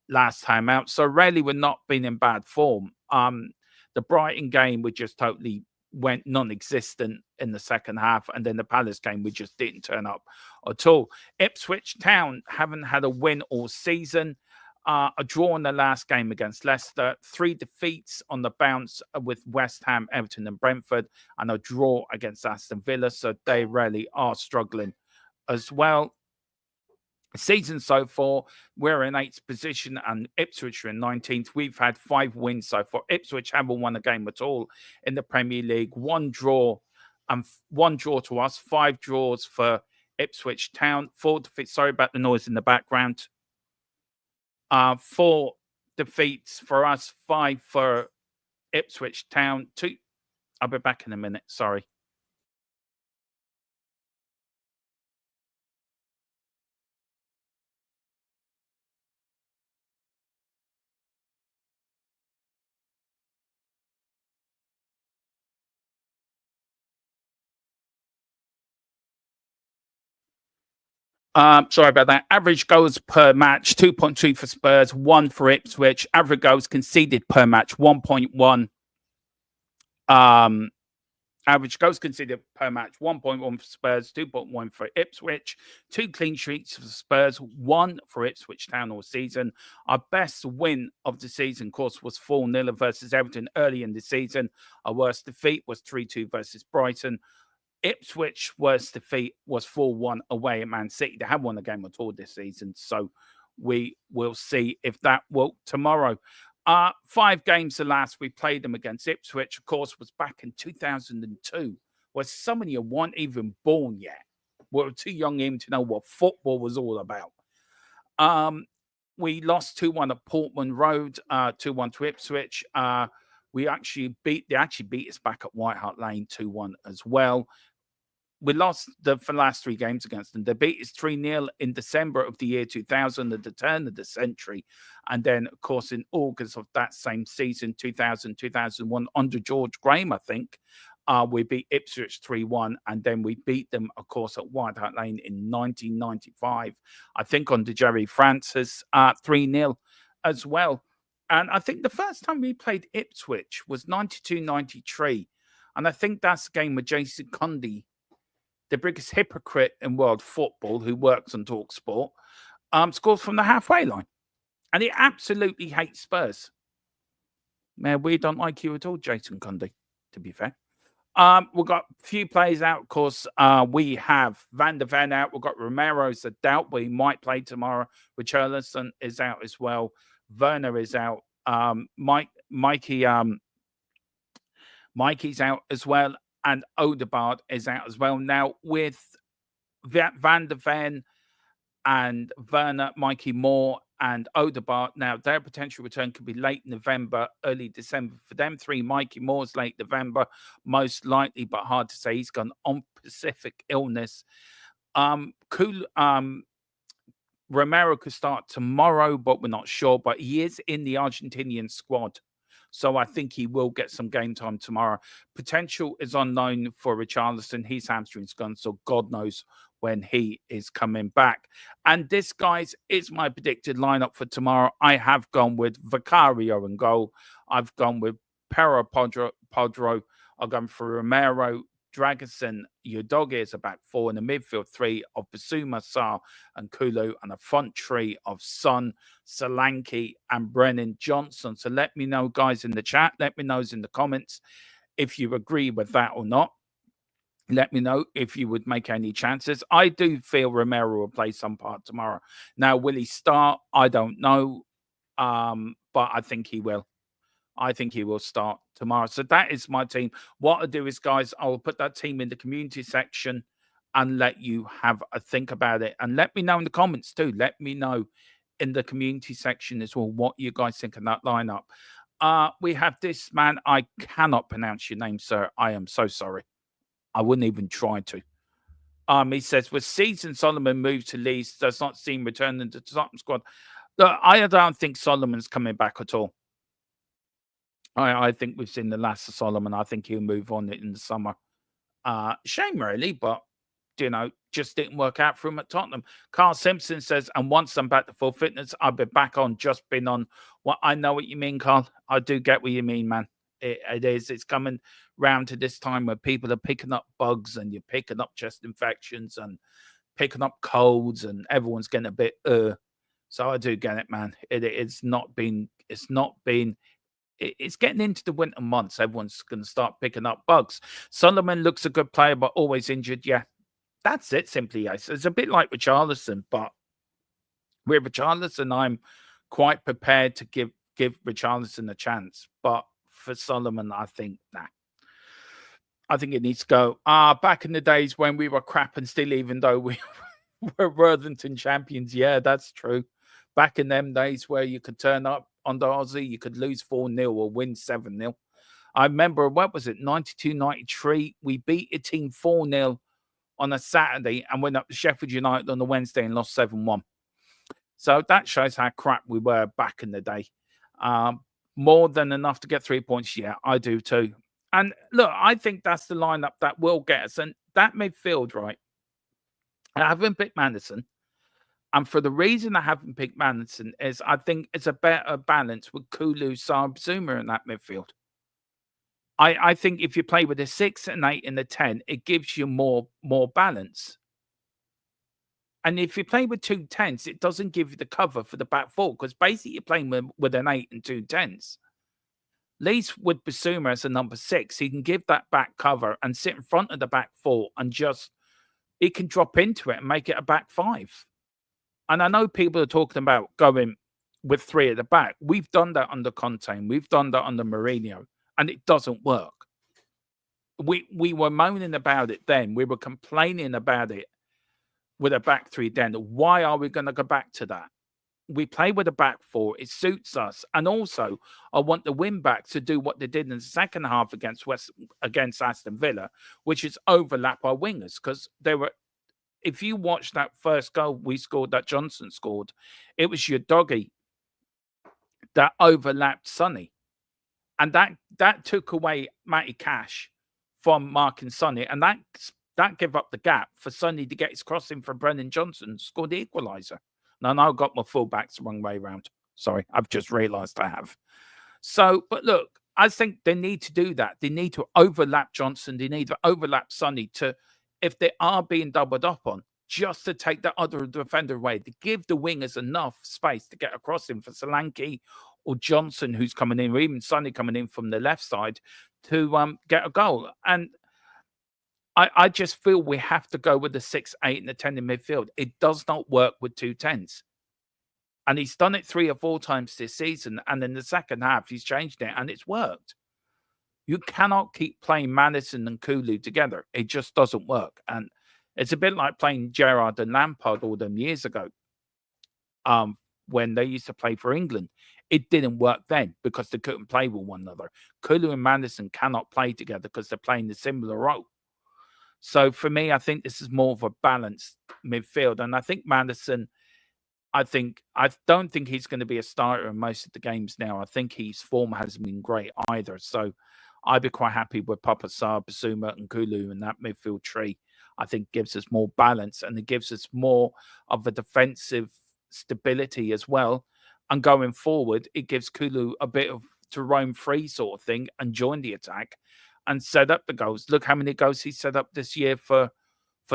last time out. So really, we're not been in bad form. The Brighton game, we just totally went non-existent in the second half, and then the Palace game, we just didn't turn up at all. Ipswich Town haven't had a win all season. A draw in the last game against Leicester, 3 defeats on the bounce with West Ham, Everton and Brentford, and a draw against Aston Villa. So they really are struggling as well. Season so far, we're in 8th position and Ipswich are in 19th. We've had 5 wins so far. Ipswich haven't won a game at all in the Premier League. 1 draw and 1 draw to us, 5 draws for Ipswich Town. 4 defeats. Sorry about the noise in the background. 4 defeats for us, 5 for Ipswich Town. 2. I'll be back in a minute. Sorry. Sorry about that. Average goals per match, 2.2 for Spurs, 1 for Ipswich. Average goals conceded per match, 1.1. Average goals conceded per match, 1.1 for Spurs, 2.1 for Ipswich. 2 clean sheets for Spurs, 1 for Ipswich Town all season. Our best win of the season, of course, was 4-0 versus Everton early in the season. Our worst defeat was 3-2 versus Brighton. Ipswich worst defeat was 4-1 away at Man City. They haven't won a game at all this season, so we will see if that will tomorrow. 5 games the last we played them against Ipswich, of course, was back in 2002, where some of you weren't even born yet. We were too young even to know what football was all about. We lost 2-1 at Portman Road, 2-1 to Ipswich. They actually beat us back at White Hart Lane 2-1 as well. We lost the last 3 games against them. They beat us 3-0 in December of the year 2000, at the turn of the century. And then, of course, in August of that same season, 2000-2001, under George Graham, I think, we beat Ipswich 3-1. And then we beat them, of course, at White Hart Lane in 1995. I think under Jerry Francis, 3-0 as well. And I think the first time we played Ipswich was 92-93. And I think that's the game with Jason Cundy, the biggest hypocrite in world football, who works on TalkSport, scores from the halfway line. And he absolutely hates Spurs. Man, we don't like you at all, Jason Cundy, to be fair. We've got a few players out, of course. We have Van der Ven out. We've got Romero's a doubt, but he might play tomorrow. Richarlison is out as well. Werner is out. Mikey's out as well. And Odegaard is out as well. Now, with Van der Ven and Werner, Mikey Moore, and Odegaard, now their potential return could be late November, early December. For them 3, Mikey Moore's late November, most likely, but hard to say. He's got an on-Pacific illness. Romero could start tomorrow, but we're not sure. But he is in the Argentinian squad, so I think he will get some game time tomorrow. Potential is unknown for Richarlison. His hamstring's gone, so God knows when he is coming back. And this, guys, is my predicted lineup for tomorrow. I have gone with Vicario in goal. I've gone with Pedro Podro. I've gone for Romero, Dragusin, Udogie is a back 4, in the midfield 3 of Basuma, Sarr, and Kulu, and a front 3 of Son, Solanke, and Brennan Johnson. So let me know, guys, in the chat. Let me know in the comments if you agree with that or not. Let me know if you would make any chances. I do feel Romero will play some part tomorrow. Now, will he start? I don't know, but I think he will. I think he will start tomorrow. So that is my team. What I'll do is, guys, I'll put that team in the community section and let you have a think about it. And let me know in the comments too. Let me know in the community section as well what you guys think of that lineup. We have this man. I cannot pronounce your name, sir. I am so sorry. I wouldn't even try to. He says, with season Solomon moved to Leeds, does not seem returning to the Tottenham squad. Look, I don't think Solomon's coming back at all. I think we've seen the last of Solomon. I think he'll move on in the summer. Shame, really, but, you know, just didn't work out for him at Tottenham. Carl Simpson says, and once I'm back to full fitness, I'll be back on, just been on. Well, I know what you mean, Carl. I do get what you mean, man. It is. It's coming round to this time where people are picking up bugs and you're picking up chest infections and picking up colds and everyone's getting a bit, So I do get it, man. It's getting into the winter months. Everyone's going to start picking up bugs. Solomon looks a good player, but always injured. Yeah, that's it, simply. Yes. It's a bit like Richarlison, but with Richarlison, I'm quite prepared to give Richarlison a chance. But for Solomon, I think, nah. I think it needs to go. Back in the days when we were crap and still, even though we were Worthington champions, yeah, that's true. Back in them days where you could turn up under Aussie, you could lose 4-0 or win 7-0. I remember, what was it, 92-93? We beat a team 4-0 on a Saturday and went up to Sheffield United on the Wednesday and lost 7-1. So that shows how crap we were back in the day. More than enough to get 3 points. Yeah, I do too. And look, I think that's the lineup that will get us. And that midfield, right? I haven't picked Madison. And for the reason I haven't picked Madison is I think it's a better balance with Kulu, Saab, Zuma in that midfield. I think if you play with a 6 and 8 and a 10, it gives you more balance. And if you play with 2 10s, it doesn't give you the cover for the back four because basically you're playing with an 8 and 2 10s. At least with Basuma as a number 6, he can give that back cover and sit in front of the back four and just he can drop into it and make it a back 5. And I know people are talking about going with 3 at the back. We've done that under Conte, and we've done that under Mourinho, and it doesn't work. We were moaning about it then. We were complaining about it with a back 3 then. Why are we going to go back to that? We play with a back 4. It suits us. And also, I want the win back to do what they did in the second half against Aston Villa, which is overlap our wingers because they were. If you watch that first goal we scored, that Johnson scored, it was your doggy that overlapped Sonny. And that took away Matty Cash from Mark and Sonny. And that gave up the gap for Sonny to get his crossing for Brennan Johnson, scored the equaliser. Now, I've got my fullbacks the wrong way around. Sorry, I've just realised I have. So, but look, I think they need to do that. They need to overlap Johnson. They need to overlap Sonny to, if they are being doubled up on, just to take that other defender away, to give the wingers enough space to get across him for Solanke or Johnson, who's coming in, or even Sonny coming in from the left side to get a goal. And I just feel we have to go with the 6, 8, and the 10 in midfield. It does not work with 2 10s. And he's done it 3 or 4 times this season. And in the second half, he's changed it and it's worked. You cannot keep playing Madison and Kulu together. It just doesn't work. And it's a bit like playing Gerrard and Lampard all them years ago when they used to play for England. It didn't work then because they couldn't play with one another. Kulu and Madison cannot play together because they're playing a similar role. So for me, I think this is more of a balanced midfield. And I think Madison, I don't think he's going to be a starter in most of the games now. I think his form hasn't been great either. So I'd be quite happy with Papa Sarr, Basuma, and Kulu in that midfield tree. I think gives us more balance and it gives us more of a defensive stability as well. And going forward, it gives Kulu a bit of to roam free sort of thing and join the attack and set up the goals. Look how many goals he set up this year for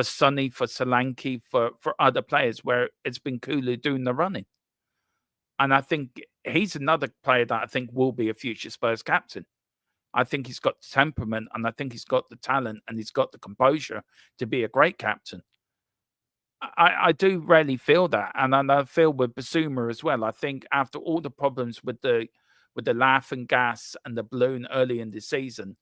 Sonny, for Solanke, for other players where it's been Kulu doing the running. And I think he's another player that I think will be a future Spurs captain. I think he's got the temperament and I think he's got the talent and he's got the composure to be a great captain. I do really feel that. And I feel with Basuma as well. I think after all the problems with the laughing gas and the balloon early in the season,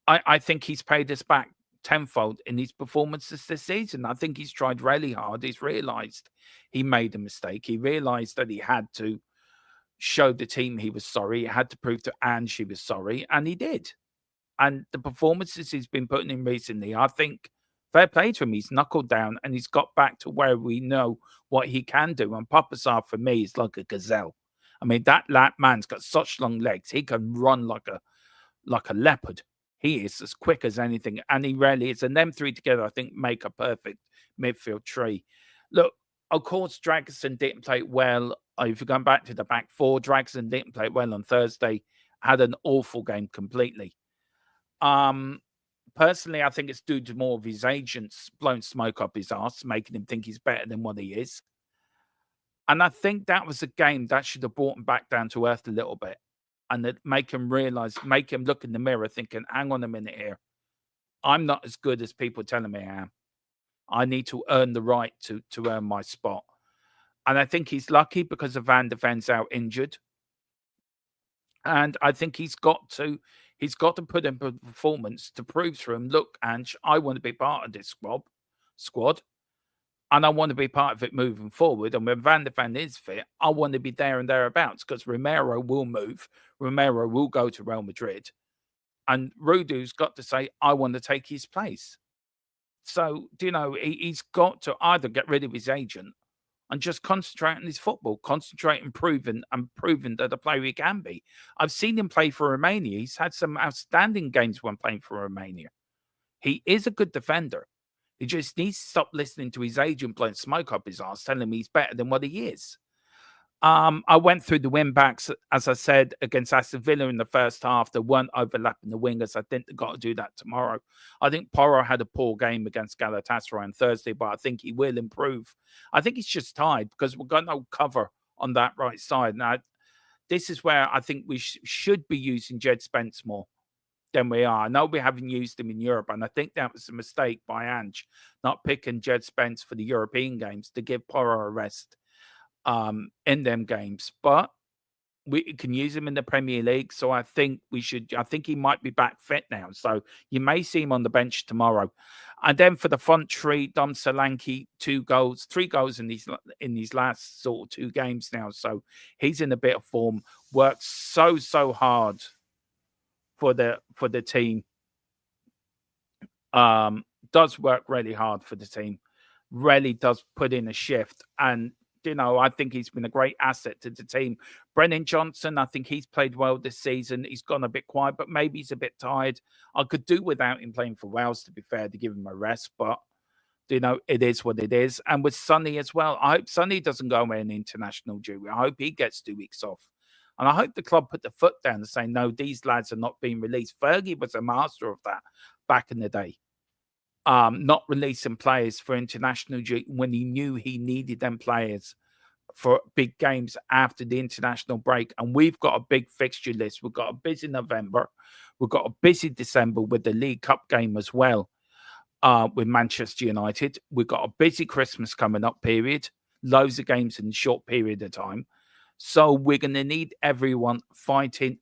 I think he's paid us back tenfold in his performances this season. I think he's tried really hard. He's realised he made a mistake. He realised that he had to show the team he was sorry. He had to prove to Ange he was sorry, and he did. And the performances he's been putting in recently, I think, fair play to him. He's knuckled down and he's got back to where we know what he can do. And Papa Sarr, for me, is like a gazelle. I mean, that man's got such long legs. He can run like a leopard. He is as quick as anything, and he really is. And them 3 together, I think, make a perfect midfield tree. Look, of course, Dragosin didn't play well. If you're going back to the back 4, Dragosin didn't play well on Thursday. Had an awful game completely. Personally, I think it's due to more of his agents blowing smoke up his ass, making him think he's better than what he is. And I think that was a game that should have brought him back down to earth a little bit. And that make him realize, make him look in the mirror thinking, hang on a minute here. I'm not as good as people telling me I am. I need to earn the right to earn my spot. And I think he's lucky because of Van der Ven's out injured. And I think he's got to put in a performance to prove to him, look, Ange, I want to be part of this squad. And I want to be part of it moving forward. And when Van der Ven is fit, I want to be there and thereabouts because Romero will move. Romero will go to Real Madrid. And Rudu's got to say, I want to take his place. So, he's got to either get rid of his agent and just concentrate on his football, concentrate and proving that the player he can be. I've seen him play for Romania. He's had some outstanding games when playing for Romania. He is a good defender. He just needs to stop listening to his agent blowing smoke up his ass, telling him he's better than what he is. I went through the win backs, as I said, against Aston Villa in the first half. They weren't overlapping the wingers. I think they've got to do that tomorrow. I think Porro had a poor game against Galatasaray on Thursday, but I think he will improve. I think he's just tired because we've got no cover on that right side. Now, this is where I think we should be using Jed Spence more than we are. I know we haven't used him in Europe, and I think that was a mistake by Ange, not picking Jed Spence for the European games to give Porro a rest in them games, but we can use him in the Premier League. So I think I think he might be back fit now. So you may see him on the bench tomorrow. And then for the front three, Dom Solanke, 3 goals in these last sort of 2 games now. So he's in a bit of form. Works so hard for the team. Does work really hard for the team. Really does put in a shift. And I think he's been a great asset to the team. Brennan Johnson, I think he's played well this season. He's gone a bit quiet, but maybe he's a bit tired. I could do without him playing for Wales, to be fair, to give him a rest. But, it is what it is. And with Sonny as well, I hope Sonny doesn't go away in international duty. I hope he gets 2 weeks off. And I hope the club put the foot down and say, no, these lads are not being released. Fergie was a master of that back in the day. Not releasing players for international duty when he knew he needed them players for big games after the international break. And we've got a big fixture list. We've got a busy November. We've got a busy December with the League Cup game as well with Manchester United. We've got a busy Christmas coming up period. Loads of games in a short period of time. So we're going to need everyone fighting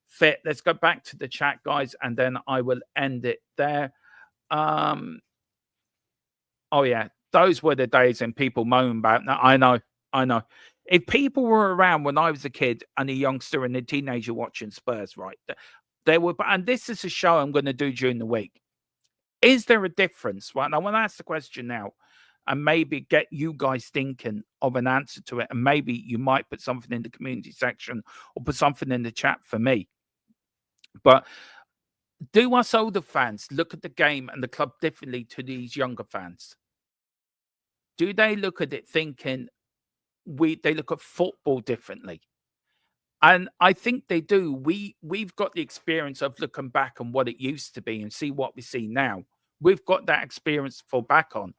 fit. Let's go back to the chat, guys, and then I will end it there. Oh, yeah. Those were the days when people moan about. Now, I know. If people were around when I was a kid and a youngster and a teenager watching Spurs, right, they were. And this is a show I'm going to do during the week. Is there a difference? Right, and I want to ask the question now, and maybe get you guys thinking of an answer to it. And maybe you might put something in the community section or put something in the chat for me. But do us older fans look at the game and the club differently to these younger fans? Do they look at it thinking they look at football differently? And I think they do. We've got the experience of looking back on what it used to be and see what we see now. We've got that experience to fall back on.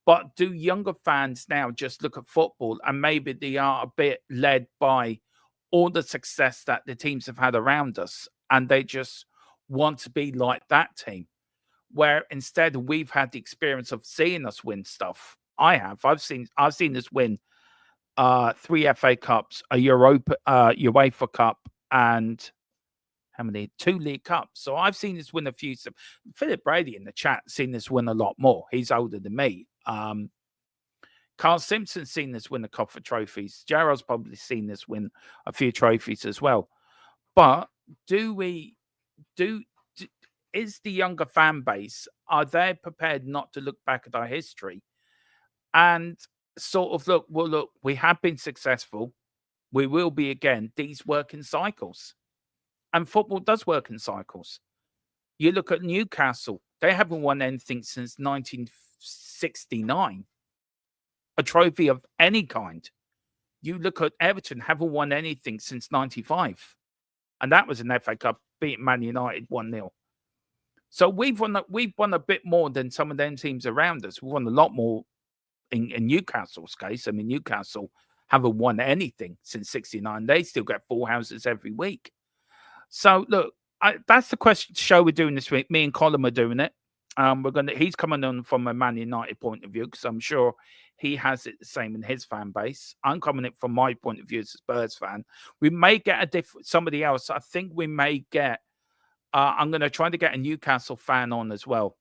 But do younger fans now just look at football and maybe they are a bit led by all the success that the teams have had around us, and they just want to be like that team, where instead we've had the experience of seeing us win stuff. I've seen us win 3 FA Cups, a UEFA Cup, and how many? 2 League Cups. So I've seen us win a few. Philip Brady in the chat seen us win a lot more. He's older than me. Carl Simpson's seen us win a couple of trophies. Gerald's probably seen us win a few trophies as well. But is the younger fan base, are they prepared not to look back at our history and sort of look, we have been successful. We will be again. These work in cycles. And football does work in cycles. You look at Newcastle. They haven't won anything since 1969. A trophy of any kind. You look at Everton, haven't won anything since 95. And that was an FA Cup, beating Man United 1-0. So we've won a bit more than some of them teams around us. We've won a lot more in Newcastle's case. I mean, Newcastle haven't won anything since 69. They still get full houses every week. So look, that's the show we're doing this week. Me and Colin are doing it. He's coming on from a Man United point of view, because I'm sure he has it the same in his fan base. I'm coming in from my point of view as a Spurs fan. We may get somebody else. I think we may get. I'm going to try to get a Newcastle fan on as well,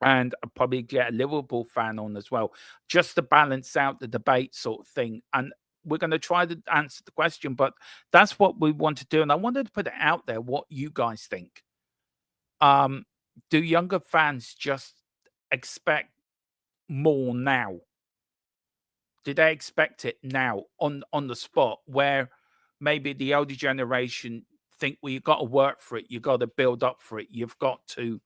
and I'll probably get a Liverpool fan on as well, just to balance out the debate sort of thing. And we're going to try to answer the question, but that's what we want to do. And I wanted to put it out there what you guys think. Do younger fans just expect more now? Do they expect it now on the spot, where maybe the older generation think, well, you've got to work for it, you've got to build up for it, you've got to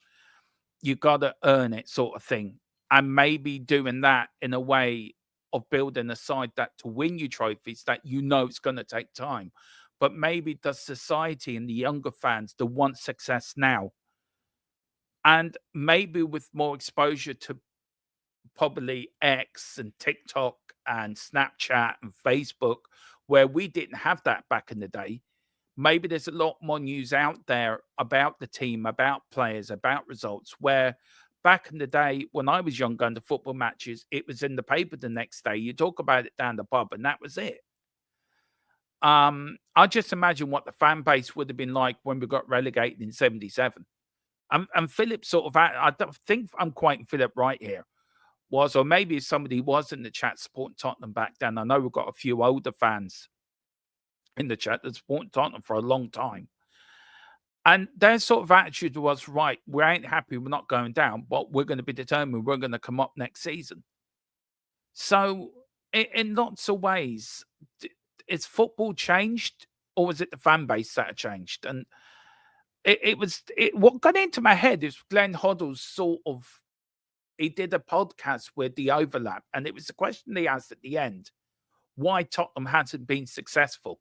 earn it, sort of thing? and maybe doing that in a way of building a side that to win you trophies that it's going to take time. But maybe the society and the younger fans, they want success now. And maybe with more exposure to probably X and TikTok and Snapchat and Facebook, where we didn't have that back in the day, maybe there's a lot more news out there about the team, about players, about results, where back in the day when I was younger and the football matches, it was in the paper the next day. You talk about it down the pub and that was it. I just imagine what the fan base would have been like when we got relegated in 77. And Philip sort of, I don't think I'm quite Philip right here, was, or maybe somebody was in the chat supporting Tottenham back then. I know we've got a few older fans in the chat that supported Tottenham for a long time. And their sort of attitude was, right, we ain't happy, we're not going down, but we're going to be determined, we're going to come up next season. So in lots of ways, is football changed, or was it the fan base that changed? And what got into my head is Glenn Hoddle's sort of, he did a podcast with the overlap, and it was the question he asked at the end, why Tottenham hasn't been successful.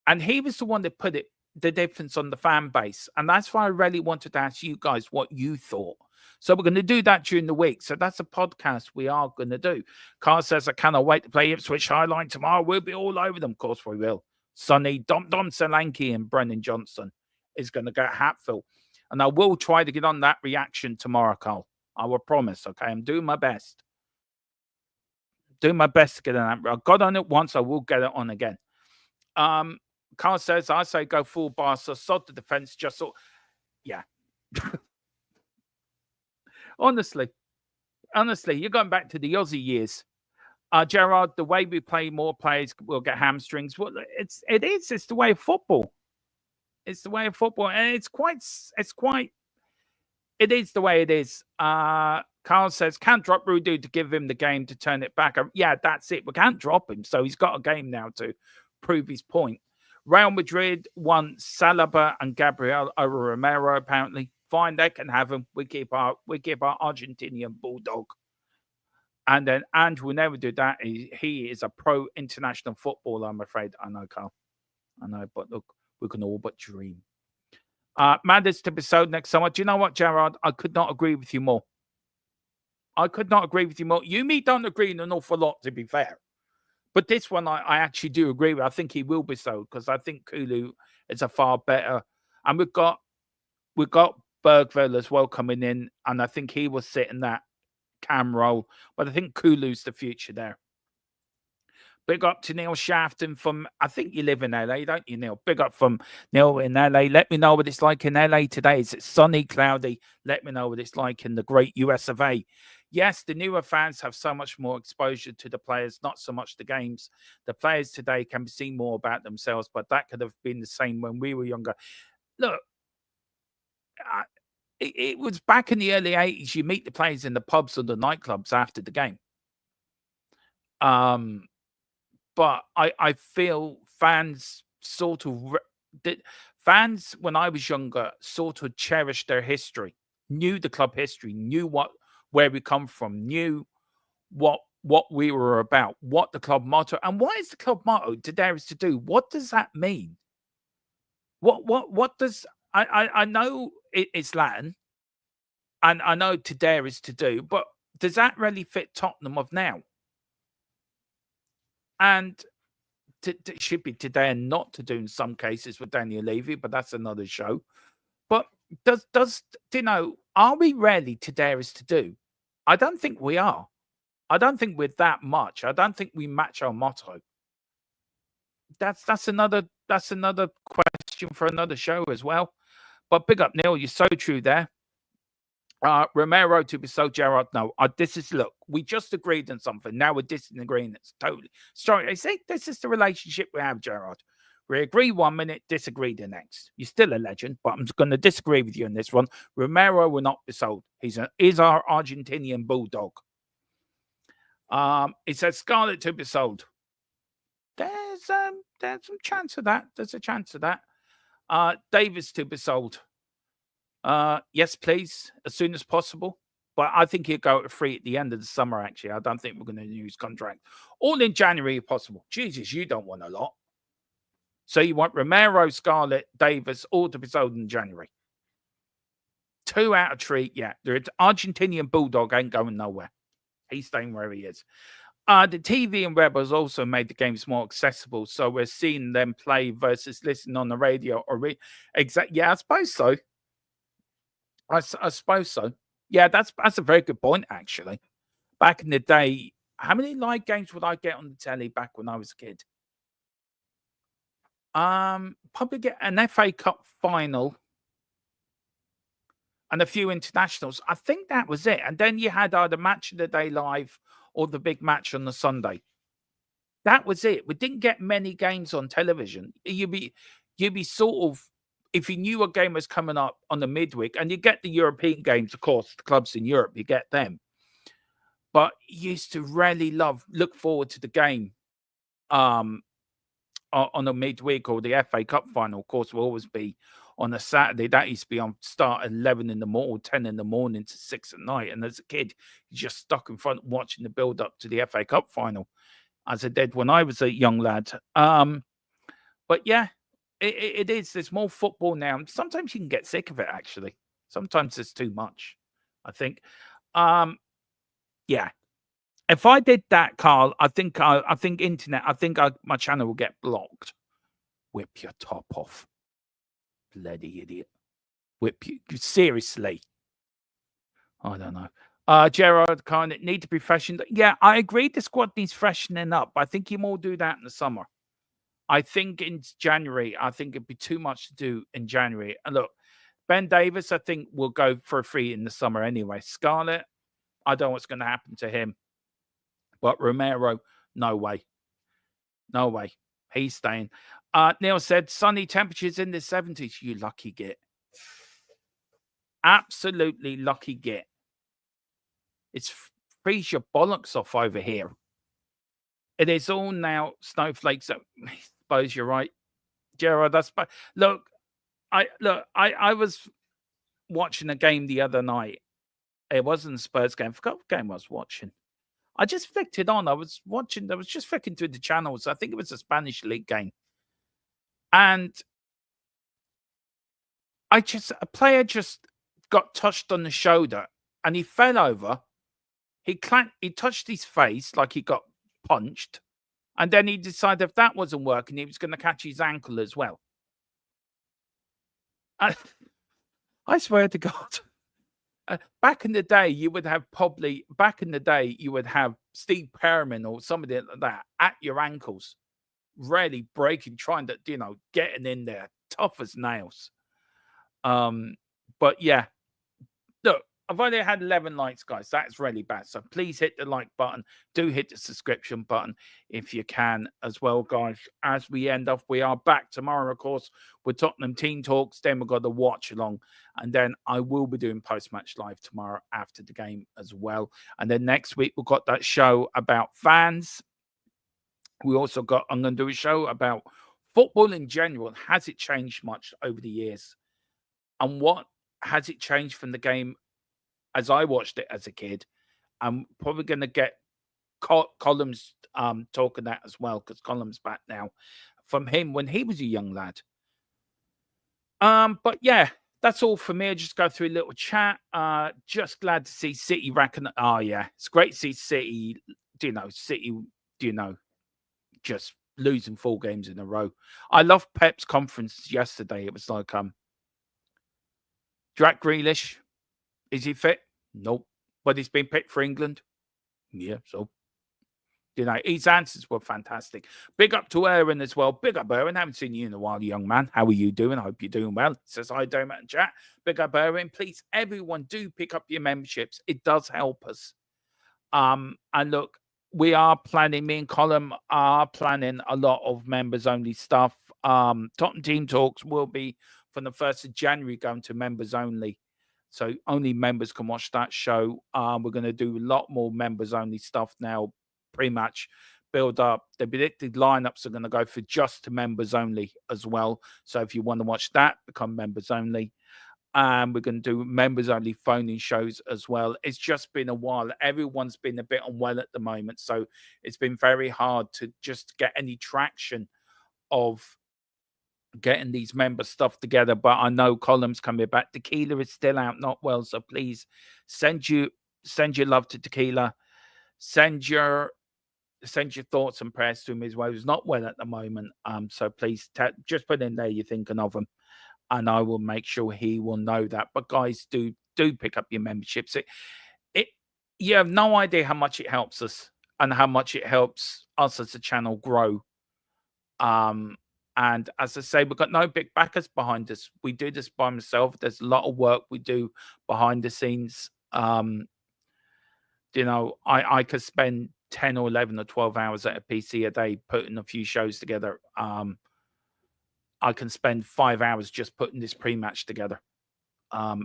And he was the one that put the difference on the fan base. And that's why I really wanted to ask you guys what you thought. So we're going to do that during the week. So that's a podcast we are going to do. Carl says, I cannot wait to play Ipswich highlight tomorrow. We'll be all over them. Of course we will. Sonny, Dom Solanke and Brennan Johnson is going to get Hatfield. And I will try to get on that reaction tomorrow, Carl. I will promise, okay? I'm doing my best. Doing my best to get on that. I got on it once. I will get it on again. Carl says, I say go full Barca, sod the defense, just so. Yeah. Honestly, you're going back to the Aussie years. Gerard, the way we play, more players will get hamstrings. Well, it's the way of football. It's the way of football. And it is the way it is. Carl says, can't drop Rudu to give him the game to turn it back. Yeah, that's it. We can't drop him. So he's got a game now to prove his point. Real Madrid won Salaba and Gabriel over Romero, apparently. Fine, they can have him. We keep our Argentinian bulldog. And then Andrew will never do that. He is a pro international footballer, I'm afraid. I know, Carl. I know, but look, we can all but dream. Manders to episode next summer. Do you know what, Gerard? I could not agree with you more. You, me, don't agree on an awful lot, to be fair. But this one, I actually do agree with. I think he will be sold because I think Kulu is a far better. And we've got Bergville as well coming in, and I think he will sit in that cam role. But I think Kulu's the future there. Big up to Neil Shafton from, I think you live in LA, don't you, Neil? Big up from Neil in LA. Let me know what it's like in LA today. Is it sunny, cloudy? Let me know what it's like in the great US of A. Yes, the newer fans have so much more exposure to the players, not so much the games. The players today can be seen more about themselves, but that could have been the same when we were younger. Look, it was back in the early 80s. You meet the players in the pubs or the nightclubs after the game. But I feel fans fans when I was younger sort of cherished their history, knew the club history, knew where we come from, knew what we were about, what the club motto, and what is the club motto? To dare is to do. What does that mean? What does I know it's Latin, and I know to dare is to do, but does that really fit Tottenham of now? And it should be today and not to do in some cases with Daniel Levy, but that's another show. But are we really to dare is to do? I don't think we are. I don't think we're that much. I don't think we match our motto. That's another question for another show as well. But big up, Neil. You're so true there. Romero to be so Gerard. No, look, we just agreed on something. Now we're disagreeing. It's totally sorry. I say this is the relationship we have, Gerard. We agree 1 minute, disagree the next. You're still a legend, but I'm going to disagree with you on this one. Romero will not be sold. He's our Argentinian bulldog. It says Scarlett to be sold. There's some chance of that. There's a chance of that. Davis to be sold. Yes, please, as soon as possible. But I think he'll go free at the end of the summer, actually. I don't think we're going to use contract. All in January if possible. Jesus, you don't want a lot. So you want Romero, Scarlett, Davis, all to be sold in January. 2 out of 3, yeah. The Argentinian Bulldog ain't going nowhere. He's staying where he is. The TV and web has also made the games more accessible, so we're seeing them play versus listen on the radio or read. Yeah, I suppose so. I suppose so. Yeah, that's a very good point, actually. Back in the day, how many live games would I get on the telly back when I was a kid? Probably get an FA Cup final and a few internationals. I think that was it. And then you had either Match of the Day live or the big match on the Sunday. That was it. We didn't get many games on television. You'd be sort of, if you knew a game was coming up on the midweek, and you get the European games, of course, the clubs in Europe, you get them. But you used to really look forward to the game on a midweek, or the FA Cup final, of course, will always be on a Saturday. That used to be on start at 11 in the morning, 10 in the morning to 6 at night. And as a kid, you're just stuck in front watching the build up to the FA Cup final, as I did when I was a young lad. But yeah, it is. There's more football now. Sometimes you can get sick of it, actually. Sometimes it's too much, I think. Yeah. If I did that, Carl, I think internet, my channel will get blocked. Whip your top off. Bloody idiot. Whip you. Seriously. I don't know. Gerard Khan, it need to be freshened. Yeah, I agree the squad needs freshening up. I think you more do that in the summer. I think in January, I think it'd be too much to do in January. And look, Ben Davis, I think, will go for a free in the summer anyway. Scarlett, I don't know what's going to happen to him. But Romero, no way. No way. He's staying. Neil said, sunny temperatures in the 70s. You lucky git. Absolutely lucky git. It's freeze your bollocks off over here. It is all now snowflakes. I suppose you're right, Gerard. Look, I was watching a game the other night. It wasn't a Spurs game. I forgot what game I was watching. I just flicked it on. I was just flicking through the channels. I think it was a Spanish league game. And a player just got touched on the shoulder and he fell over. He touched his face like he got punched. And then he decided if that wasn't working, he was going to catch his ankle as well. I swear to God. Back in the day, you would have Steve Perriman or somebody like that at your ankles, really breaking, trying to, getting in there, tough as nails. But yeah, look, I've only had 11 likes, guys. That's really bad. So please hit the like button. Do hit the subscription button if you can as well, guys. As we end off, we are back tomorrow, of course, with Tottenham Team Talks. Then we've got the watch along. And then I will be doing post-match live tomorrow after the game as well. And then next week, we've got that show about fans. I'm going to do a show about football in general. Has it changed much over the years? And what has it changed from the game as I watched it as a kid? I'm probably going to get Columns talking that as well, because Columns back now from him when he was a young lad. But yeah, that's all for me. I just go through a little chat. Just glad to see City racking. Oh yeah, it's great to see City. Just losing 4 games in a row. I love Pep's conference yesterday. It was like, Jack Grealish, is he fit? Nope. But he's been picked for England. Yeah, so his answers were fantastic. Big up to Aaron as well. Big up, Aaron. Haven't seen you in a while, young man. How are you doing? I hope you're doing well. Says hi, Dermot and chat. Big up, Aaron. Please, everyone, do pick up your memberships. It does help us. And look, we are planning, me and Colin are planning a lot of members only stuff. Tottenham Team Talks will be from the 1st of January going to members only. So only members can watch that show. We're going to do a lot more members only stuff now. Pre-match build up. The predicted lineups are going to go for just to members only as well. So if you want to watch that, become members only. and we're going to do members only phone-in shows as well. It's just been a while. Everyone's been a bit unwell at the moment, so it's been very hard to just get any traction of getting these member stuff together. But I know Column's coming back. Tequila is still out, not well, so please send your love to Tequila. Send your thoughts and prayers to him as well. He's not well at the moment, so please just put in there you're thinking of him, and I will make sure he will know that. But guys, do pick up your memberships. It you have no idea how much it helps us and how much it helps us as a channel grow. And as I say, we've got no big backers behind us. We do this by myself. There's a lot of work we do behind the scenes. You know, I could spend 10 or 11 or 12 hours at a PC a day putting a few shows together. I can spend 5 hours just putting this pre-match together. I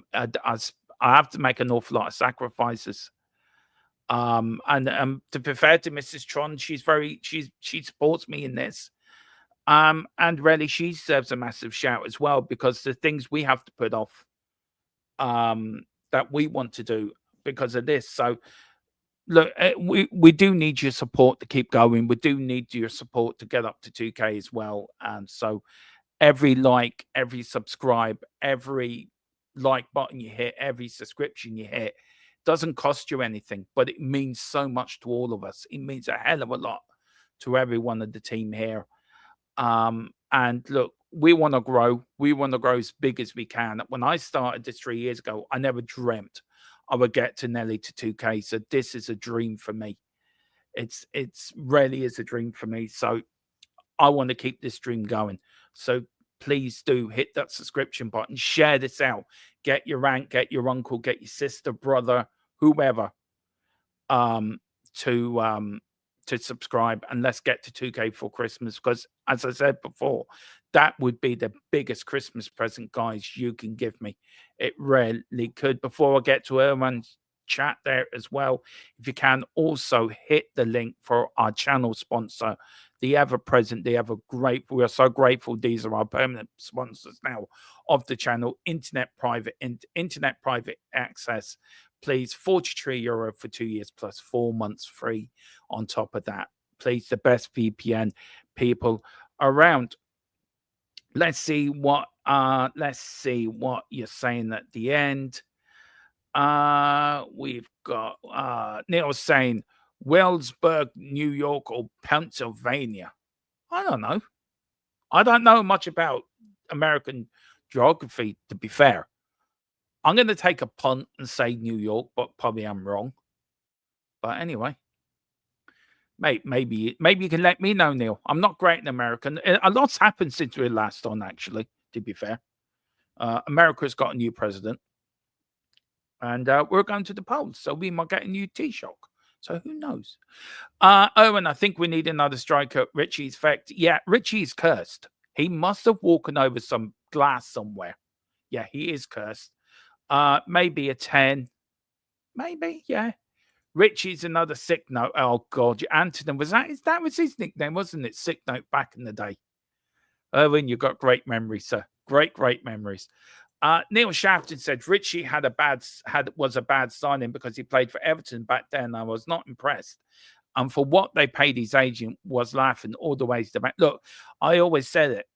have to make an awful lot of sacrifices. And to be fair to Mrs. Twon, she supports me in this. And really, she serves a massive shout as well, because the things we have to put off that we want to do because of this. So look, we do need your support to keep going. We do need your support to get up to 2K as well. And so every like, every subscribe, every like button you hit, every subscription you hit doesn't cost you anything, but it means so much to all of us. It means a hell of a lot to every one of the team here. And look, we want to grow. We want to grow as big as we can. When I started this 3 years ago, I never dreamt I would get to nearly to 2K. So this is a dream for me. It's really is a dream for me. So I want to keep this dream going. So please do hit that subscription button, share this out, get your aunt, get your uncle, get your sister, brother, whoever, to subscribe, and let's get to 2K for Christmas, because as I said before, that would be the biggest Christmas present, guys, you can give me. It really could. Before I get to Erman's chat there as well, if you can also hit the link for our channel sponsor, the ever present, the ever grateful. We are so grateful. These are our permanent sponsors now of the channel. Internet private access. Please, €43 for 2 years plus 4 months free on top of that. Please, the best VPN people around. Let's see what you're saying at the end. We've got Neil saying Wellsburg, New York, or Pennsylvania. I don't know. I don't know much about American geography, to be fair. I'm going to take a punt and say New York, but probably I'm wrong. But anyway, maybe you can let me know, Neil. I'm not great in American. A lot's happened since we were last on, actually, to be fair. America's got a new president. And we're going to the polls, so we might get a new TIC-TOC. So who knows? Owen, I think we need another striker. Richie's fact. Yeah, Richie's cursed. He must have walked over some glass somewhere. Yeah, he is cursed. Maybe a 10. Maybe, yeah. Richie's another sick note. Oh, God. Antonin, that was his nickname, wasn't it? Sick note back in the day. Owen, you've got great memories, sir. Great memories. Neil Shafton said Richie was a bad signing because he played for Everton back then. I was not impressed. And for what they paid his agent was laughing all the way to the back. Look, I always said it.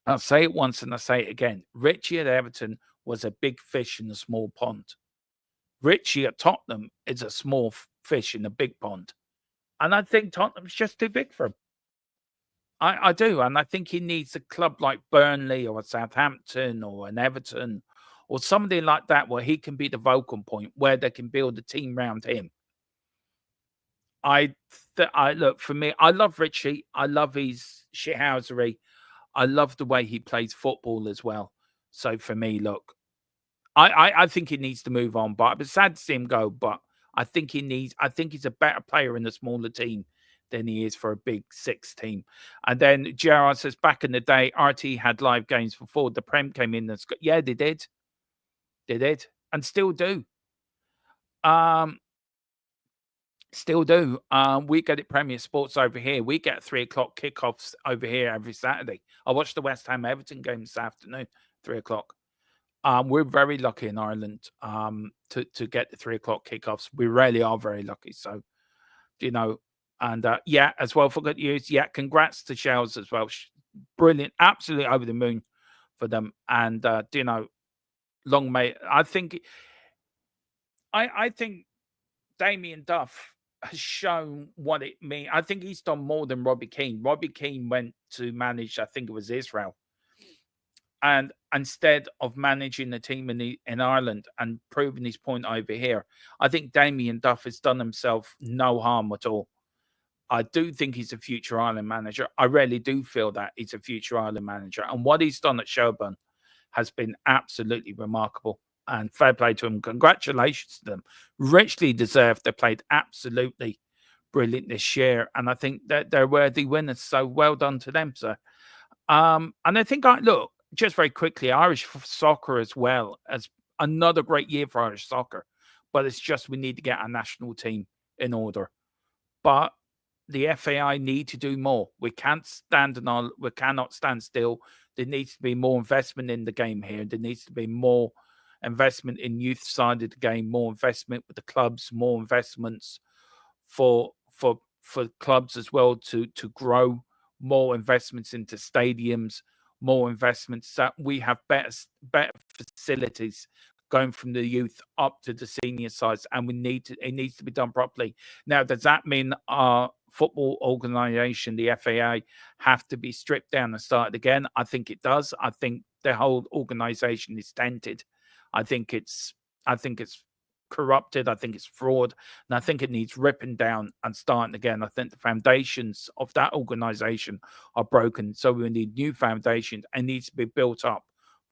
I'll say it once and I'll say it again. Richie at Everton was a big fish in a small pond. Richie at Tottenham is a small fish in a big pond. And I think Tottenham's just too big for him. I do, and I think he needs a club like Burnley or Southampton or an Everton or something like that where he can be the vocal point, where they can build a team around him. Look, for me, I love Richie. I love his shithousery. I love the way he plays football as well. So for me, look, I think he needs to move on. But I was sad to see him go. But I think he's a better player in a smaller team than he is for a big six team. And then Gerard says, back in the day, RT had live games before the Prem came in. Yeah, they did. They did. And still do. Still do. We get it Premier Sports over here. We get 3 o'clock kickoffs over here every Saturday. I watched the West Ham Everton game this afternoon, 3 o'clock. We're very lucky in Ireland to get the 3 o'clock kickoffs. We really are very lucky. So, you know, and yeah, as well for good news. Yeah, congrats to Shells as well. Brilliant, absolutely over the moon for them. And you know, long may I think Damien Duff has shown what it means. I think he's done more than Robbie Keane. Robbie Keane went to manage, I think it was Israel, and instead of managing the team in Ireland and proving his point over here, I think Damien Duff has done himself no harm at all. I do think he's a future Ireland manager. I really do feel that he's a future Ireland manager, and what he's done at Shelburne has been absolutely remarkable. And fair play to him. Congratulations to them. Richly deserved. They played absolutely brilliant this year, and I think that they're worthy winners. So well done to them, sir. And I think look just very quickly, Irish soccer as well as another great year for Irish soccer, but it's just we need to get our national team in order. But the FAI need to do more. We cannot stand still. There needs to be more investment in the game here. There needs to be more investment in youth side of the game, more investment with the clubs, more investments for clubs as well to grow, more investments into stadiums, more investments that we have better facilities going from the youth up to the senior sides, and it needs to be done properly. Now, does that mean our football organization, the FAA, have to be stripped down and started again? I think it does. I think the whole organization is dented. I think it's corrupted. I think it's fraud, and I think it needs ripping down and starting again. I think the foundations of that organization are broken, so we need new foundations. It needs to be built up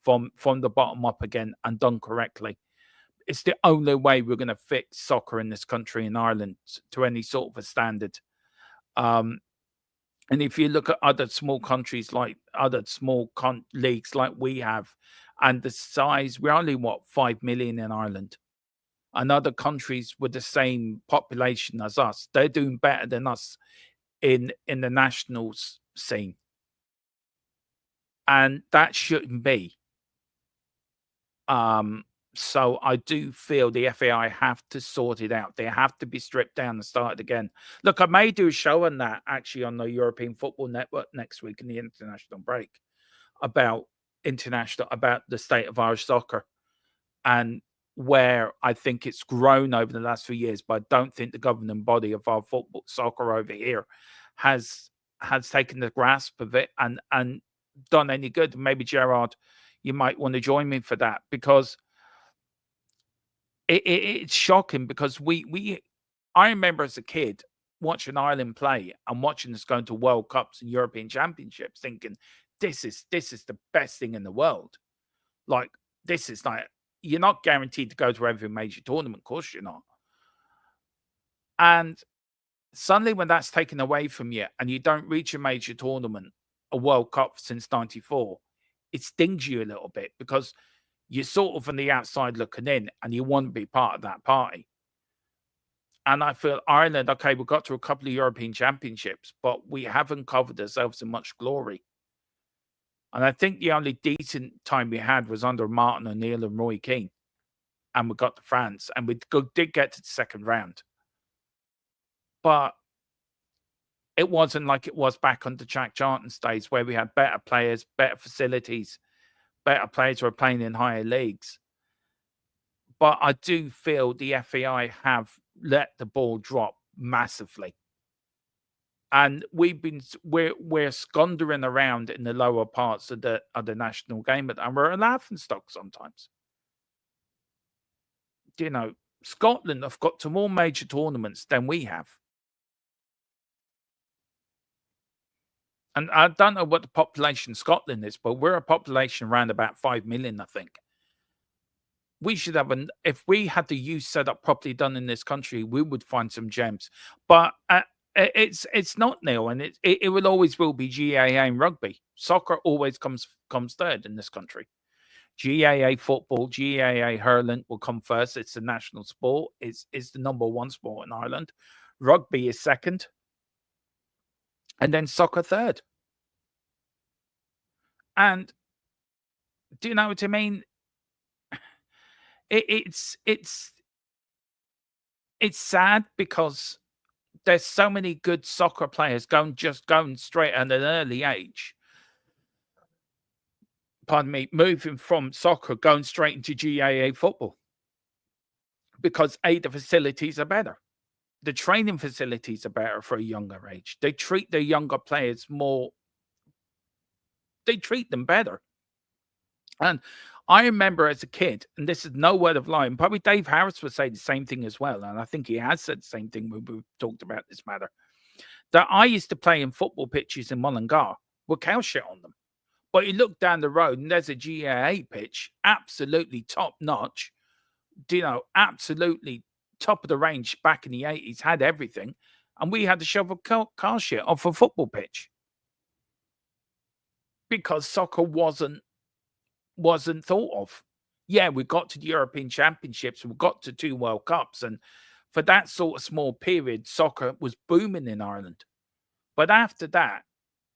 from the bottom up again and done correctly. It's the only way we're going to fix soccer in this country, in Ireland, to any sort of a standard. And if you look at other small countries, like other small leagues like we have, and the size, we're only 5 million in Ireland. And other countries with the same population as us, they're doing better than us in the national scene. And that shouldn't be. So I do feel the FAI have to sort it out. They have to be stripped down and started again. Look, I may do a show on that actually on the European Football Network next week in the international break about the state of Irish soccer and where I think it's grown over the last few years, but I don't think the governing body of our football soccer over here has taken the grasp of it and done any good. Maybe Gerard, you might want to join me for that, because it's shocking. Because I remember as a kid watching Ireland play and watching us going to World Cups and European Championships, thinking this is the best thing in the world. Like, this is like, you're not guaranteed to go to every major tournament, of course you're not. And suddenly when that's taken away from you and you don't reach a major tournament, a World Cup since '94, it stings you a little bit, because you're sort of on the outside looking in and you want to be part of that party. And I feel Ireland, okay, we got to a couple of European Championships, but we haven't covered ourselves in much glory. And I think the only decent time we had was under Martin O'Neill and Roy Keane. And we got to France, and we did get to the second round. But it wasn't like it was back under Jack Charlton's days, where we had better players, better facilities, better players who are playing in higher leagues. But I do feel the FAI have let the ball drop massively. And we're scundering around in the lower parts of the national game, and we're a laughingstock sometimes. You know, Scotland have got to more major tournaments than we have. And I don't know what the population of Scotland is, but we're a population around about 5 million, I think. We should have if we had the youth set up properly done in this country, we would find some gems. But it's not, Neil, and it will always will be GAA and rugby. Soccer always comes third in this country. GAA football, GAA hurling will come first. It's the national sport. It's the number one sport in Ireland. Rugby is second, and then soccer third. And do you know what I mean? it's sad because there's so many good soccer players going straight at an early age. Pardon me, moving from soccer, going straight into GAA football. Because A, the facilities are better. The training facilities are better for a younger age. They treat their younger players more, they treat them better. And I remember as a kid, and this is no word of lie, and probably Dave Harris would say the same thing as well, and I think he has said the same thing when we've talked about this matter, that I used to play in football pitches in Mullingar with cow shit on them. But you look down the road and there's a GAA pitch, absolutely top notch, absolutely top of the range back in the 80s, had everything. And we had to shovel car shit off a football pitch because soccer wasn't thought of. Yeah, we got to the European Championships, we got to 2 World Cups, and for that sort of small period, soccer was booming in Ireland. But after that,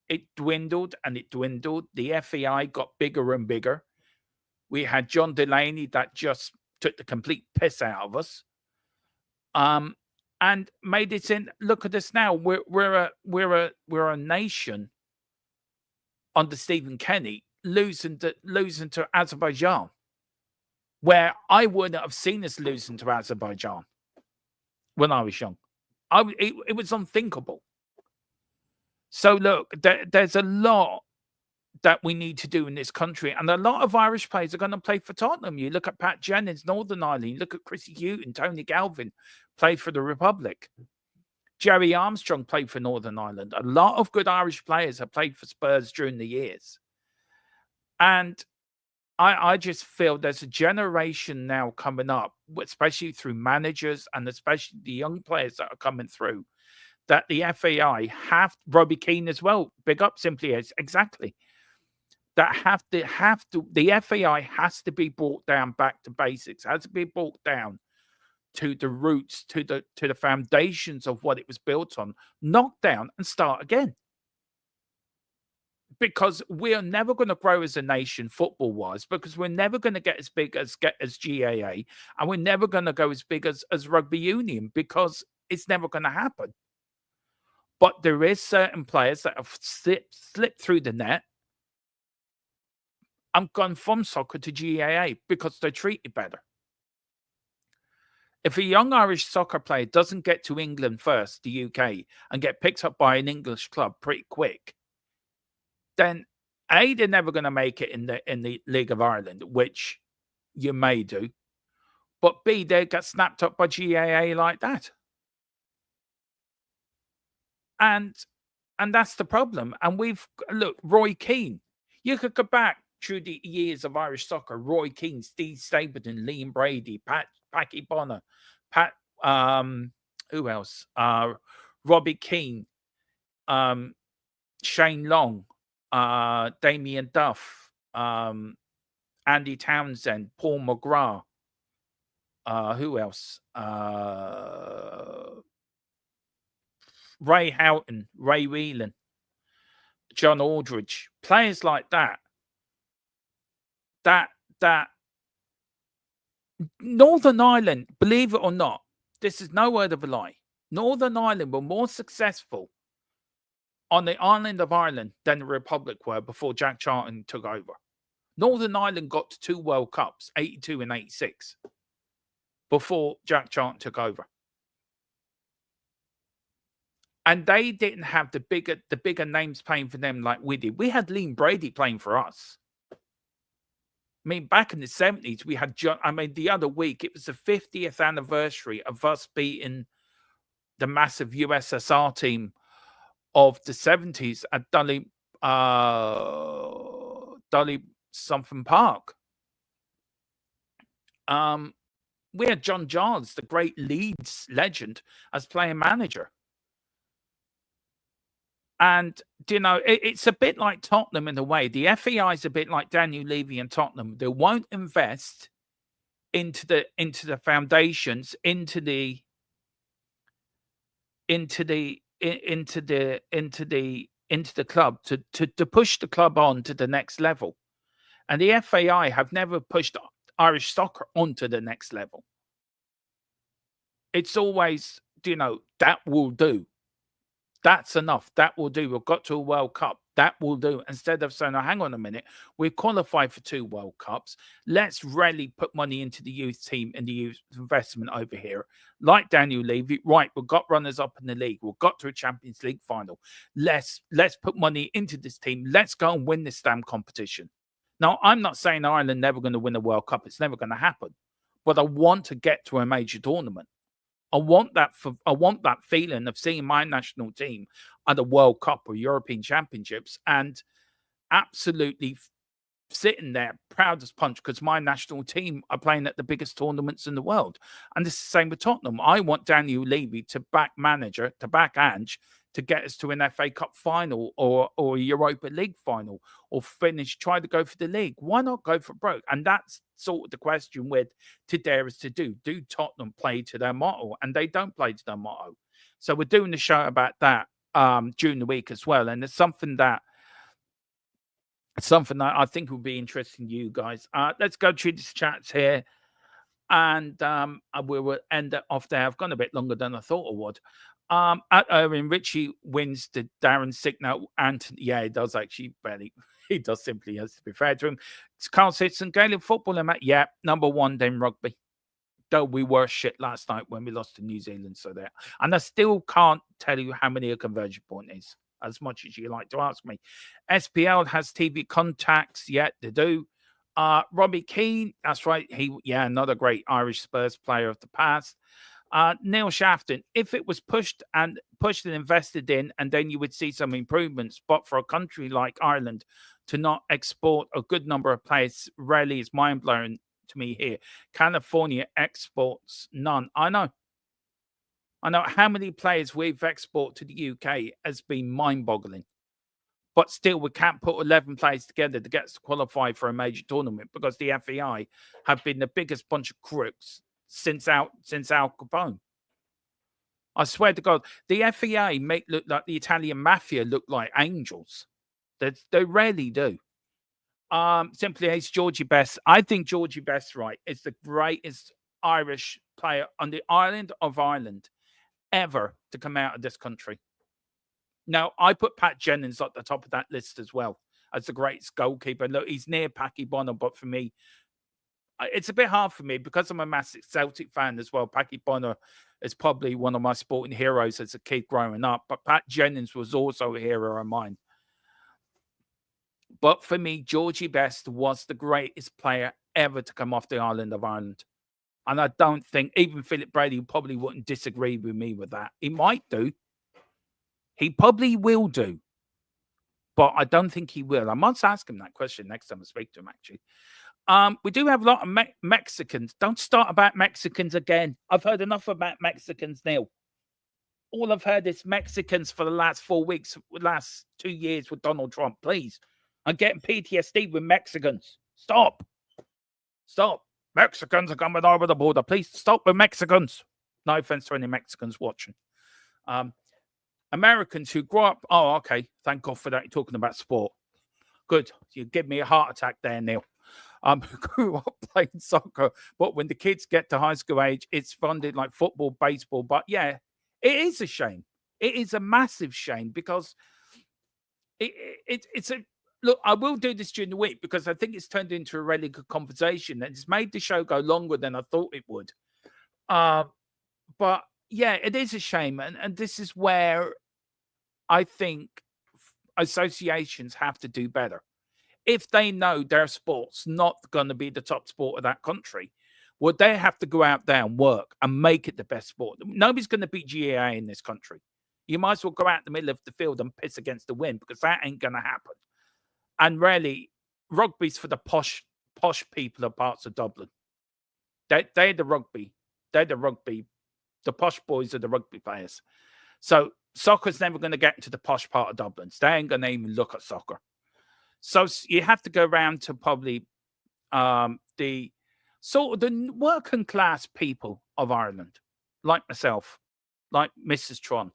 it dwindled and it dwindled. The FAI got bigger and bigger. We had John Delaney that just took the complete piss out of us, and made it in. Look at us now. We're a nation under Stephen Kenny losing to Azerbaijan, where I wouldn't have seen us losing to Azerbaijan when I was young. It was unthinkable. So look, there's a lot that we need to do in this country, and a lot of Irish players are going to play for Tottenham. You look at Pat Jennings, Northern Ireland. You look at Chrissy Houghton, Tony Galvin, played for the Republic. Jerry Armstrong played for Northern Ireland. A lot of good Irish players have played for Spurs during the years. And I just feel there's a generation now coming up, especially through managers and especially the young players that are coming through, that the FAI have, Robbie Keane as well, big up Simply as exactly, that the FAI has to be brought down back to basics, has to be brought down to the roots, to the foundations of what it was built on, knock down and start again. Because we are never going to grow as a nation football-wise, because we're never going to get as big as GAA, and we're never going to go as big as rugby union, because it's never going to happen. But there is certain players that have slipped through the net and gone from soccer to GAA because they're treated better. If a young Irish soccer player doesn't get to England first, the UK, and get picked up by an English club pretty quick, then A, they're never going to make it in the League of Ireland, which you may do. But B, they get snapped up by GAA like that. And that's the problem. And look, Roy Keane. You could go back through the years of Irish soccer. Roy Keane, Steve Stapleton, Liam Brady, Packy Bonner, who else? Robbie Keane, Shane Long, Damien Duff, Andy Townsend, Paul McGrath, who else? Ray Houghton, Ray Whelan, John Aldridge, players like that. That Northern Ireland, believe it or not, this is no word of a lie. Northern Ireland were more successful on the island of Ireland than the Republic were before Jack Charlton took over. Northern Ireland got to 2 World Cups, 82 and 86, before Jack Charlton took over. And they didn't have the bigger names playing for them like we did. We had Liam Brady playing for us. I mean, back in the 70s, we had the other week, it was the 50th anniversary of us beating the massive USSR team of the 70s at Dully something Park. We had John Giles, the great Leeds legend, as player manager. And, it's a bit like Tottenham in a way. The FAI is a bit like Daniel Levy and Tottenham. They won't invest into the foundations, into the club to push the club on to the next level. And the FAI have never pushed Irish soccer onto the next level. It's always, that will do. That's enough. That will do. We've got to a World Cup. That will do. Instead of saying, oh, hang on a minute, we've qualified for 2 World Cups. Let's really put money into the youth team and the youth investment over here. Like Daniel Levy, right, we've got runners up in the league. We've got to a Champions League final. Let's put money into this team. Let's go and win this damn competition. Now, I'm not saying Ireland never going to win a World Cup. It's never going to happen. But I want to get to a major tournament. I want that feeling of seeing my national team at a World Cup or European Championships and absolutely sitting there proud as punch because my national team are playing at the biggest tournaments in the world. And it's the same with Tottenham. I want Daniel Levy to back Ange to get us to an FA Cup final or a Europa League final or try to go for the league. Why not go for broke? And that's sort of the question with today is to do. Do Tottenham play to their motto? And they don't play to their motto. So we're doing the show about that during the week as well. And it's something that I think will be interesting to you guys. Let's go through these chats here. And we will end it off there. I've gone a bit longer than I thought I would. At Owen, Richie wins the Darren Signal. Anthony, yeah, he does actually barely. He does simply, has to be fair to him. It's Carl Sitson, Gaelic football, and Matt, yeah, number 1, then rugby. Though we were shit last night when we lost to New Zealand, so there. And I still can't tell you how many a conversion point is, as much as you like to ask me. SPL has TV contacts, yet they do. Robbie Keane, that's right. Another great Irish Spurs player of the past. Neil Shafton, if it was pushed and invested in, and then you would see some improvements. But for a country like Ireland to not export a good number of players really is mind blowing to me here. California exports none. I know how many players we've exported to the UK has been mind boggling. But still, we can't put 11 players together to get us to qualify for a major tournament because the FAI have been the biggest bunch of crooks since Al Capone. I swear to God, the FAA make look like the Italian mafia look like angels. They rarely do. Simply Ace Georgie Best. I think Georgie Best, right, is the greatest Irish player on the island of Ireland ever to come out of this country. Now, I put Pat Jennings at the top of that list as well as the greatest goalkeeper. Look, he's near Packy Bonner, but for me, it's a bit hard for me because I'm a massive Celtic fan as well. Packy Bonner is probably one of my sporting heroes as a kid growing up, but Pat Jennings was also a hero of mine. But for me, Georgie Best was the greatest player ever to come off the island of Ireland. And I don't think even Philip Brady probably wouldn't disagree with me with that. He might do. He probably will do. But I don't think he will. I must ask him that question next time I speak to him, actually. We do have a lot of Mexicans. Don't start about Mexicans again. I've heard enough about Mexicans, Neil. All I've heard is Mexicans for the last 4 weeks, last 2 years with Donald Trump. Please. I'm getting PTSD with Mexicans. Stop. Mexicans are coming over the border. Please stop with Mexicans. No offense to any Mexicans watching. Americans who grow up. Oh, okay. Thank God for that. You're talking about sport. Good. You give me a heart attack there, Neil. Who grew up playing soccer, but when the kids get to high school age, it's funded like football, baseball. But yeah, it is a shame. It is a massive shame because it's a look. I will do this during the week because I think it's turned into a really good conversation and it's made the show go longer than I thought it would. But yeah, it is a shame, and this is where I think associations have to do better. If they know their sport's not going to be the top sport of that country, well, they have to go out there and work and make it the best sport. Nobody's going to beat GAA in this country. You might as well go out in the middle of the field and piss against the wind because that ain't going to happen. And really, rugby's for the posh people of parts of Dublin. They're the rugby. They're the rugby. The posh boys are the rugby players. So soccer's never going to get into the posh part of Dublin. They ain't going to even look at soccer. So you have to go around to probably the sort of the working class people of Ireland, like myself, like Mrs. Twon.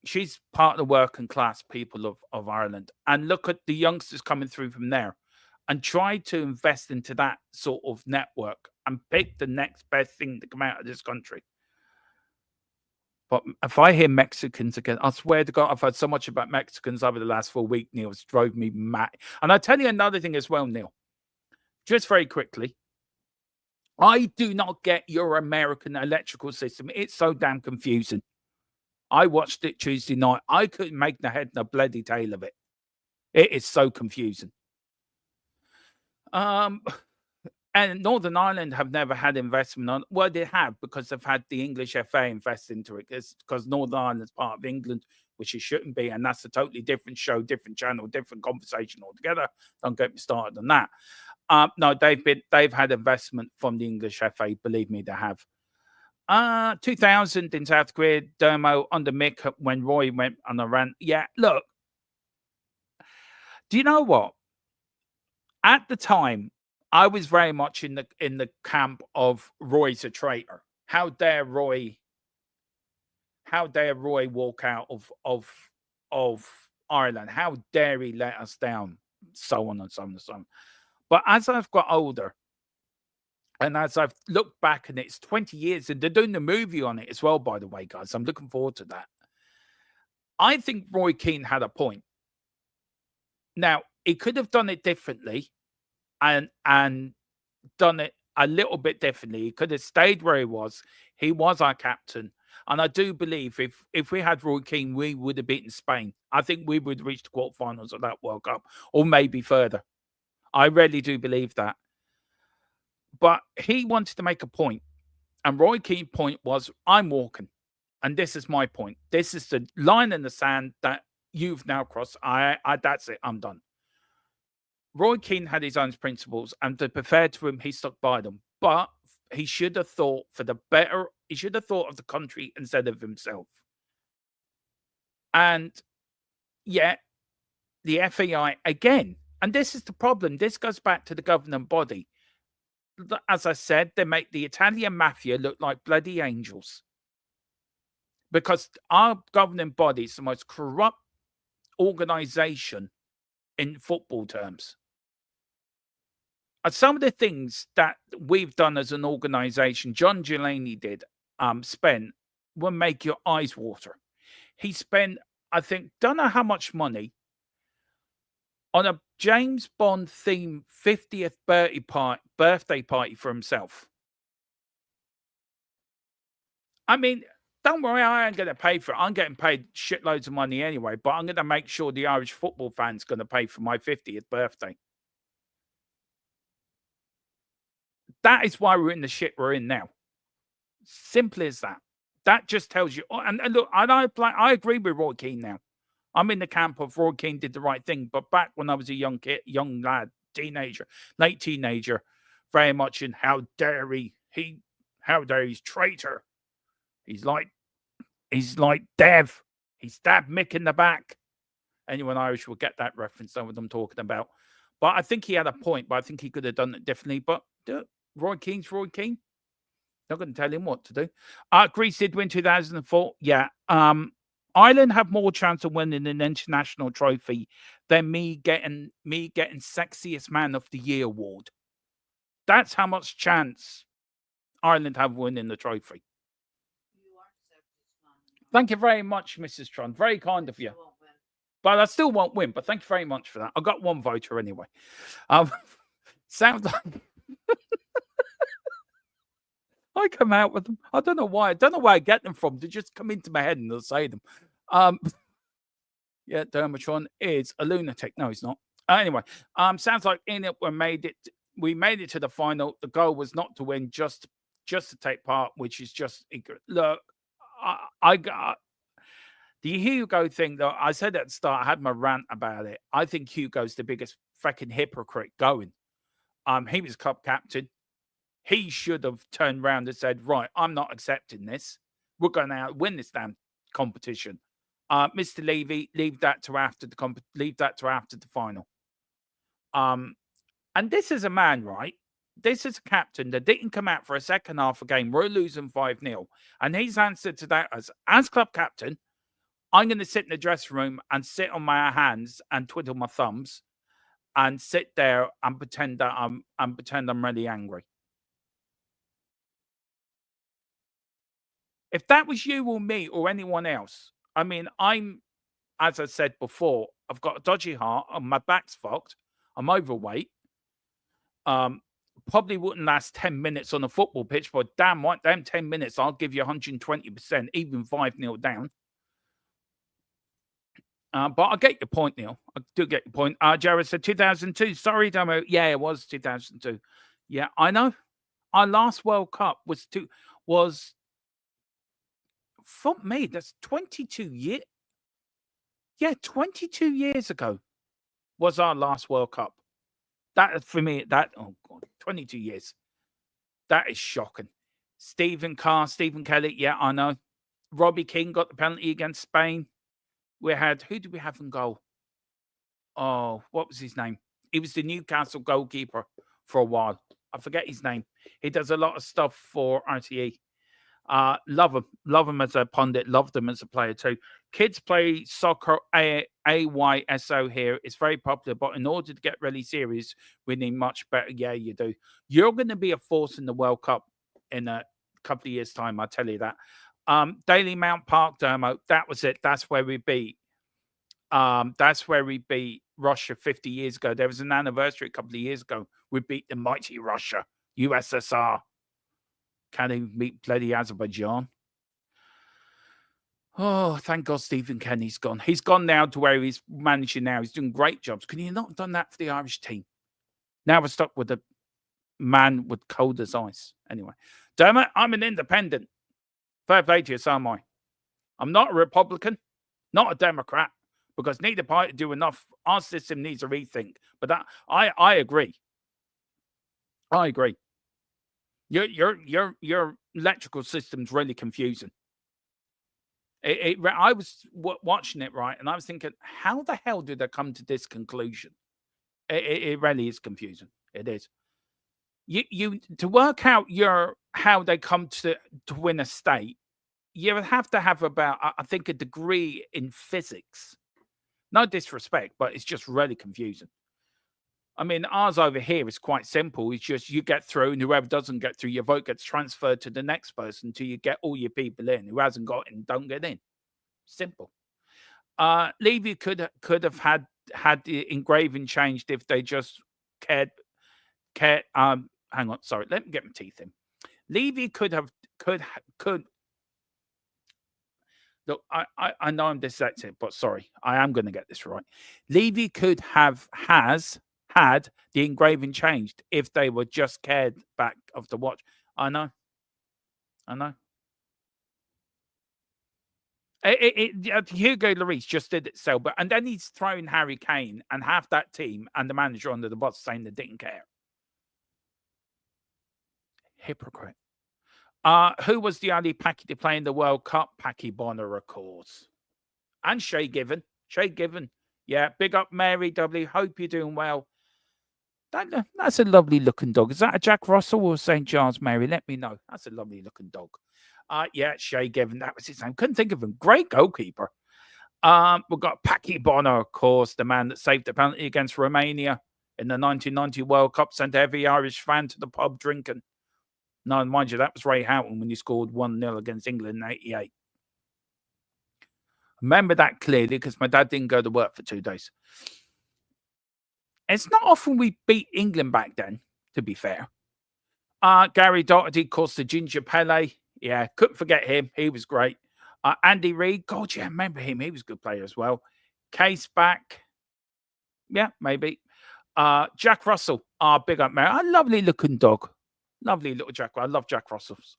She's part of the working class people of Ireland. And look at the youngsters coming through from there. and try to invest into that sort of network and pick the next best thing to come out of this country. But if I hear Mexicans again, I swear to God, I've heard so much about Mexicans over the last 4 weeks, Neil. It's drove me mad. And I'll tell you another thing as well, Neil. Just very quickly. I do not get your American electrical system. It's so damn confusing. I watched it Tuesday night. I couldn't make the head nor bloody tail of it. It is so confusing. And Northern Ireland have never had investment on. Well, they have because they've had the English FA invest into it. It's because Northern Ireland is part of England, which it shouldn't be, and that's a totally different show, different channel, different conversation altogether. Don't get me started on that. No, they've had investment from the English FA. Believe me, they have. 2000 in South Korea, Dermo under Mick when Roy went on a rant. Yeah, look. Do you know what? At the time, I was very much in the camp of Roy's a traitor. How dare Roy walk out of Ireland? How dare he let us down? So on and so on and so on. But as I've got older, and as I've looked back, and it's 20 years, and they're doing the movie on it as well, by the way, guys. I'm looking forward to that. I think Roy Keane had a point. Now, he could have done it differently and done it a little bit differently. He could have stayed where he was. He was our captain. And I do believe if we had Roy Keane, we would have beaten Spain. I think we would reach the quarterfinals of that World Cup, or maybe further. I really do believe that. But he wanted to make a point. And Roy Keane's point was, I'm walking. And this is my point. This is the line in the sand that you've now crossed. That's it. I'm done. Roy Keane had his own principles, and to be fair to him, he stuck by them. But he should have thought for the better. He should have thought of the country instead of himself. And yet, the FAI again, and this is the problem. This goes back to the governing body. As I said, they make the Italian mafia look like bloody angels, because our governing body is the most corrupt organization in football terms. And some of the things that we've done as an organization, John Delaney did, spent, will make your eyes water. He spent, I think, don't know how much money on a James Bond themed 50th birthday party for himself. I mean, don't worry, I ain't going to pay for it. I'm getting paid shitloads of money anyway, but I'm going to make sure the Irish football fans going to pay for my 50th birthday. That is why we're in the shit we're in now. Simple as that. That just tells you. And look, I agree with Roy Keane now. I'm in the camp of Roy Keane did the right thing. But back when I was a young kid, young lad, teenager, late teenager, very much in how dare he's traitor. He's like Dev. He stabbed Mick in the back. Anyone Irish will get that reference, know what I'm talking about. But I think he had a point, but I think he could have done it differently. But Roy Keane's Roy Keane. Not going to tell him what to do. Greece did win 2004. Yeah. Ireland have more chance of winning an international trophy than me getting sexiest man of the year award. That's how much chance Ireland have winning the trophy. Thank you very much, Mrs. Tron. Very kind of you. But I still won't win. But thank you very much for that. I got one voter anyway. Sounds like I come out with them. I don't know why. I don't know where I get them from. They just come into my head and they'll say them. Yeah, Dermatron is a lunatic. No, he's not. Anyway, sounds like in it we made it to the final. The goal was not to win, just to take part, which is just look. I got the Hugo thing, though. I said at the start, I had my rant about it. I think Hugo's the biggest fucking hypocrite going. He was club captain. He should have turned around and said, right, I'm not accepting this. We're going to win this damn competition. Mr. Levy, leave that to after the final. And this is a man, right? This is a captain that didn't come out for a second half of a game. We're losing 5-0. And he's answered to that as club captain, I'm going to sit in the dressing room and sit on my hands and twiddle my thumbs and sit there and pretend that I'm really angry. If that was you or me or anyone else, I mean, as I said before, I've got a dodgy heart, and my back's fucked. I'm overweight. Probably wouldn't last 10 minutes on a football pitch, but damn right, damn 10 minutes, I'll give you 120%, even 5-0 down. But I get your point, Neil. I do get your point. Jared said 2002. Sorry, Damo. Yeah, it was 2002. Yeah, I know. Our last World Cup was for me. That's 22 years. Yeah, 22 years ago was our last World Cup. That for me, oh god, 22 years. That is shocking. Stephen Kelly. Yeah, I know. Robbie King got the penalty against Spain. Who did we have in goal? Oh, what was his name? He was the Newcastle goalkeeper for a while. I forget his name. He does a lot of stuff for RTE. Love him as a pundit. Loved him as a player too. Kids play soccer AYSO here. It's very popular, but in order to get really serious, we need much better. Yeah, you do. You're going to be a force in the World Cup in a couple of years' time. I'll tell you that. Daily Mount Park, Dermo. That was it. That's where we beat. That's where we beat Russia 50 years ago. There was an anniversary a couple of years ago. We beat the mighty Russia, USSR. Can he meet bloody Azerbaijan? Oh, thank God Stephen Kenny's gone. He's gone now to where he's managing now. He's doing great jobs. Can you not have done that for the Irish team? Now we're stuck with a man with cold as ice. Anyway, Dermot, I'm an independent. Fair play to you, so am I. I'm not a Republican, not a Democrat, because neither party do enough. Our system needs a rethink. But that I agree. I agree. Your electrical system's really confusing. I was watching it, right, and I was thinking, how the hell did they come to this conclusion? It really is confusing. It is. You to work out how they come to win a state, you would have to have about, I think, a degree in physics. No disrespect, but it's just really confusing. I mean, ours over here is quite simple. It's just you get through, and whoever doesn't get through, your vote gets transferred to the next person until you get all your people in. Who hasn't got in, don't get in. Simple. Levy could have had the engraving changed if they just cared. Hang on, sorry. Let me get my teeth in. Levy could. Look, I know I'm dyslexic, but sorry, I am going to get this right. Levy has had the engraving changed if they were just cared back of the watch. I know. Hugo Lloris just did it so, and then he's thrown Harry Kane and half that team and the manager under the bus saying they didn't care. Hypocrite. Who was the only Packy to play in the World Cup? Packy Bonner, of course. And Shay Given. Yeah, big up Mary W. Hope you're doing well. That's a lovely looking dog. Is that a Jack Russell or St. Giles, Mary? Let me know. That's a lovely looking dog. Yeah, Shay Given. That was his name. Couldn't think of him. Great goalkeeper. We've got Packy Bonner, of course, the man that saved the penalty against Romania in the 1990 World Cup, sent every Irish fan to the pub drinking. No, mind you, that was Ray Houghton when he scored 1-0 against England in 88. Remember that clearly because my dad didn't go to work for 2 days. It's not often we beat England back then, to be fair. Gary Doherty, of course, the Ginger Pele. Yeah, couldn't forget him. He was great. Andy Reid. God, yeah, remember him. He was a good player as well. Case back. Yeah, maybe. Jack Russell. Big up, man. A lovely looking dog. Lovely little Jack. I love Jack Russells.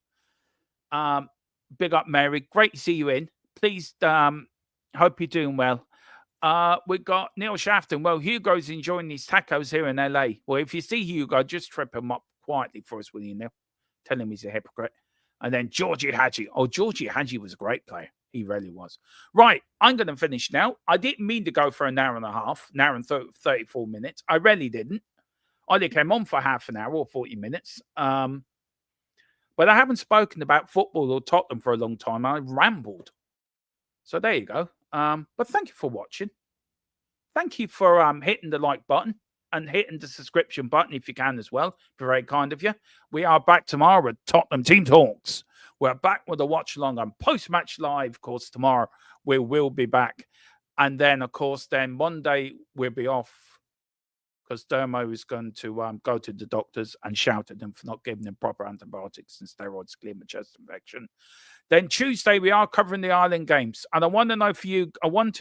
Big up, Mary. Great to see you in. Please, hope you're doing well. We've got Neil Shafton. Well, Hugo's enjoying these tacos here in LA. Well, if you see Hugo, just trip him up quietly for us, will you, Neil? Tell him he's a hypocrite. And then Georgie Hadji. Oh, Georgie Hadji was a great player. He really was. Right, I'm going to finish now. I didn't mean to go for an hour and a half, an hour and 34 minutes. I really didn't. I only came on for half an hour or 40 minutes. But I haven't spoken about football or Tottenham for a long time. I rambled. So there you go. But thank you for watching. Thank you for hitting the like button. and hitting the subscription button if you can as well. Very kind of you. We are back tomorrow with Tottenham Team Talks. We're back with a watch along and post-match live, of course, tomorrow. We will be back. And then, of course, then Monday we'll be off because Dermo is going to go to the doctors and shout at them for not giving them proper antibiotics and steroids to clear my chest infection. Then Tuesday, we are covering the Ireland games. And I want to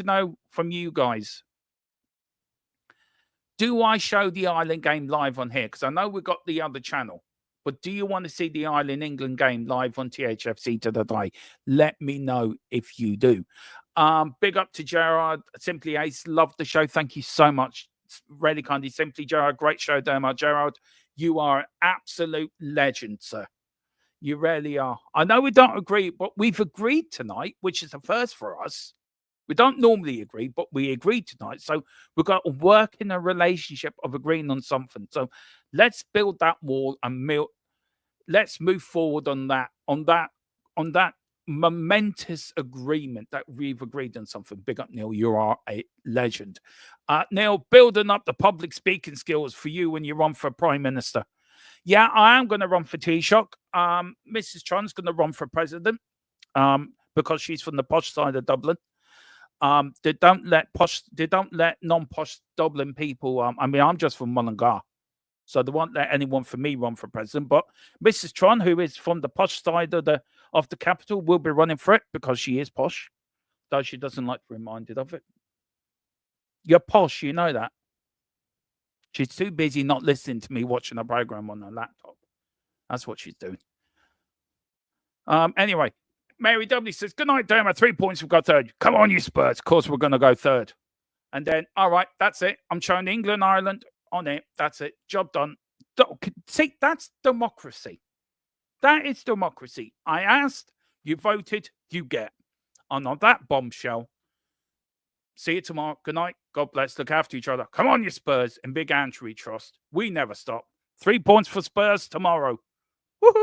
know from you guys, do I show the Ireland game live on here? Because I know we've got the other channel. But do you want to see the Ireland-England game live on THFC to the day? Let me know if you do. Big up to Gerard. Simply Ace. Love the show. Thank you so much. It's really kindly. Simply Gerard. Great show, Dermot. Gerard, you are an absolute legend, sir. You really are. I know we don't agree, but we've agreed tonight, which is a first for us. We don't normally agree, but we agreed tonight. So we've got to work in a relationship of agreeing on something. So let's build that wall and let's move forward on that momentous agreement that we've agreed on something. Big up, Neil. You are a legend. Neil, building up the public speaking skills for you when you run for Prime Minister. Yeah, I am going to run for TIC-TOC. Mrs. Twon's going to run for president because she's from the posh side of Dublin. They don't let non-posh Dublin people. I mean, I'm just from Mullingar, so they won't let anyone from me run for president. But Mrs. Twon, who is from the posh side of the capital, will be running for it because she is posh, though she doesn't like to be reminded of it. You're posh, you know that. She's too busy not listening to me watching a program on her laptop. That's what she's doing. Anyway. Mary W says, good night, Dermot. 3 points. We've got third. Come on, you Spurs. Of course, we're going to go third. And then, all right, that's it. I'm showing England, Ireland on it. That's it. Job done. See, that's democracy. That is democracy. I asked, you voted, you get. And on that bombshell, see you tomorrow. Good night. God bless. Look after each other. Come on, you Spurs. And Big Andrew we trust. We never stop. 3 points for Spurs tomorrow. Woohoo!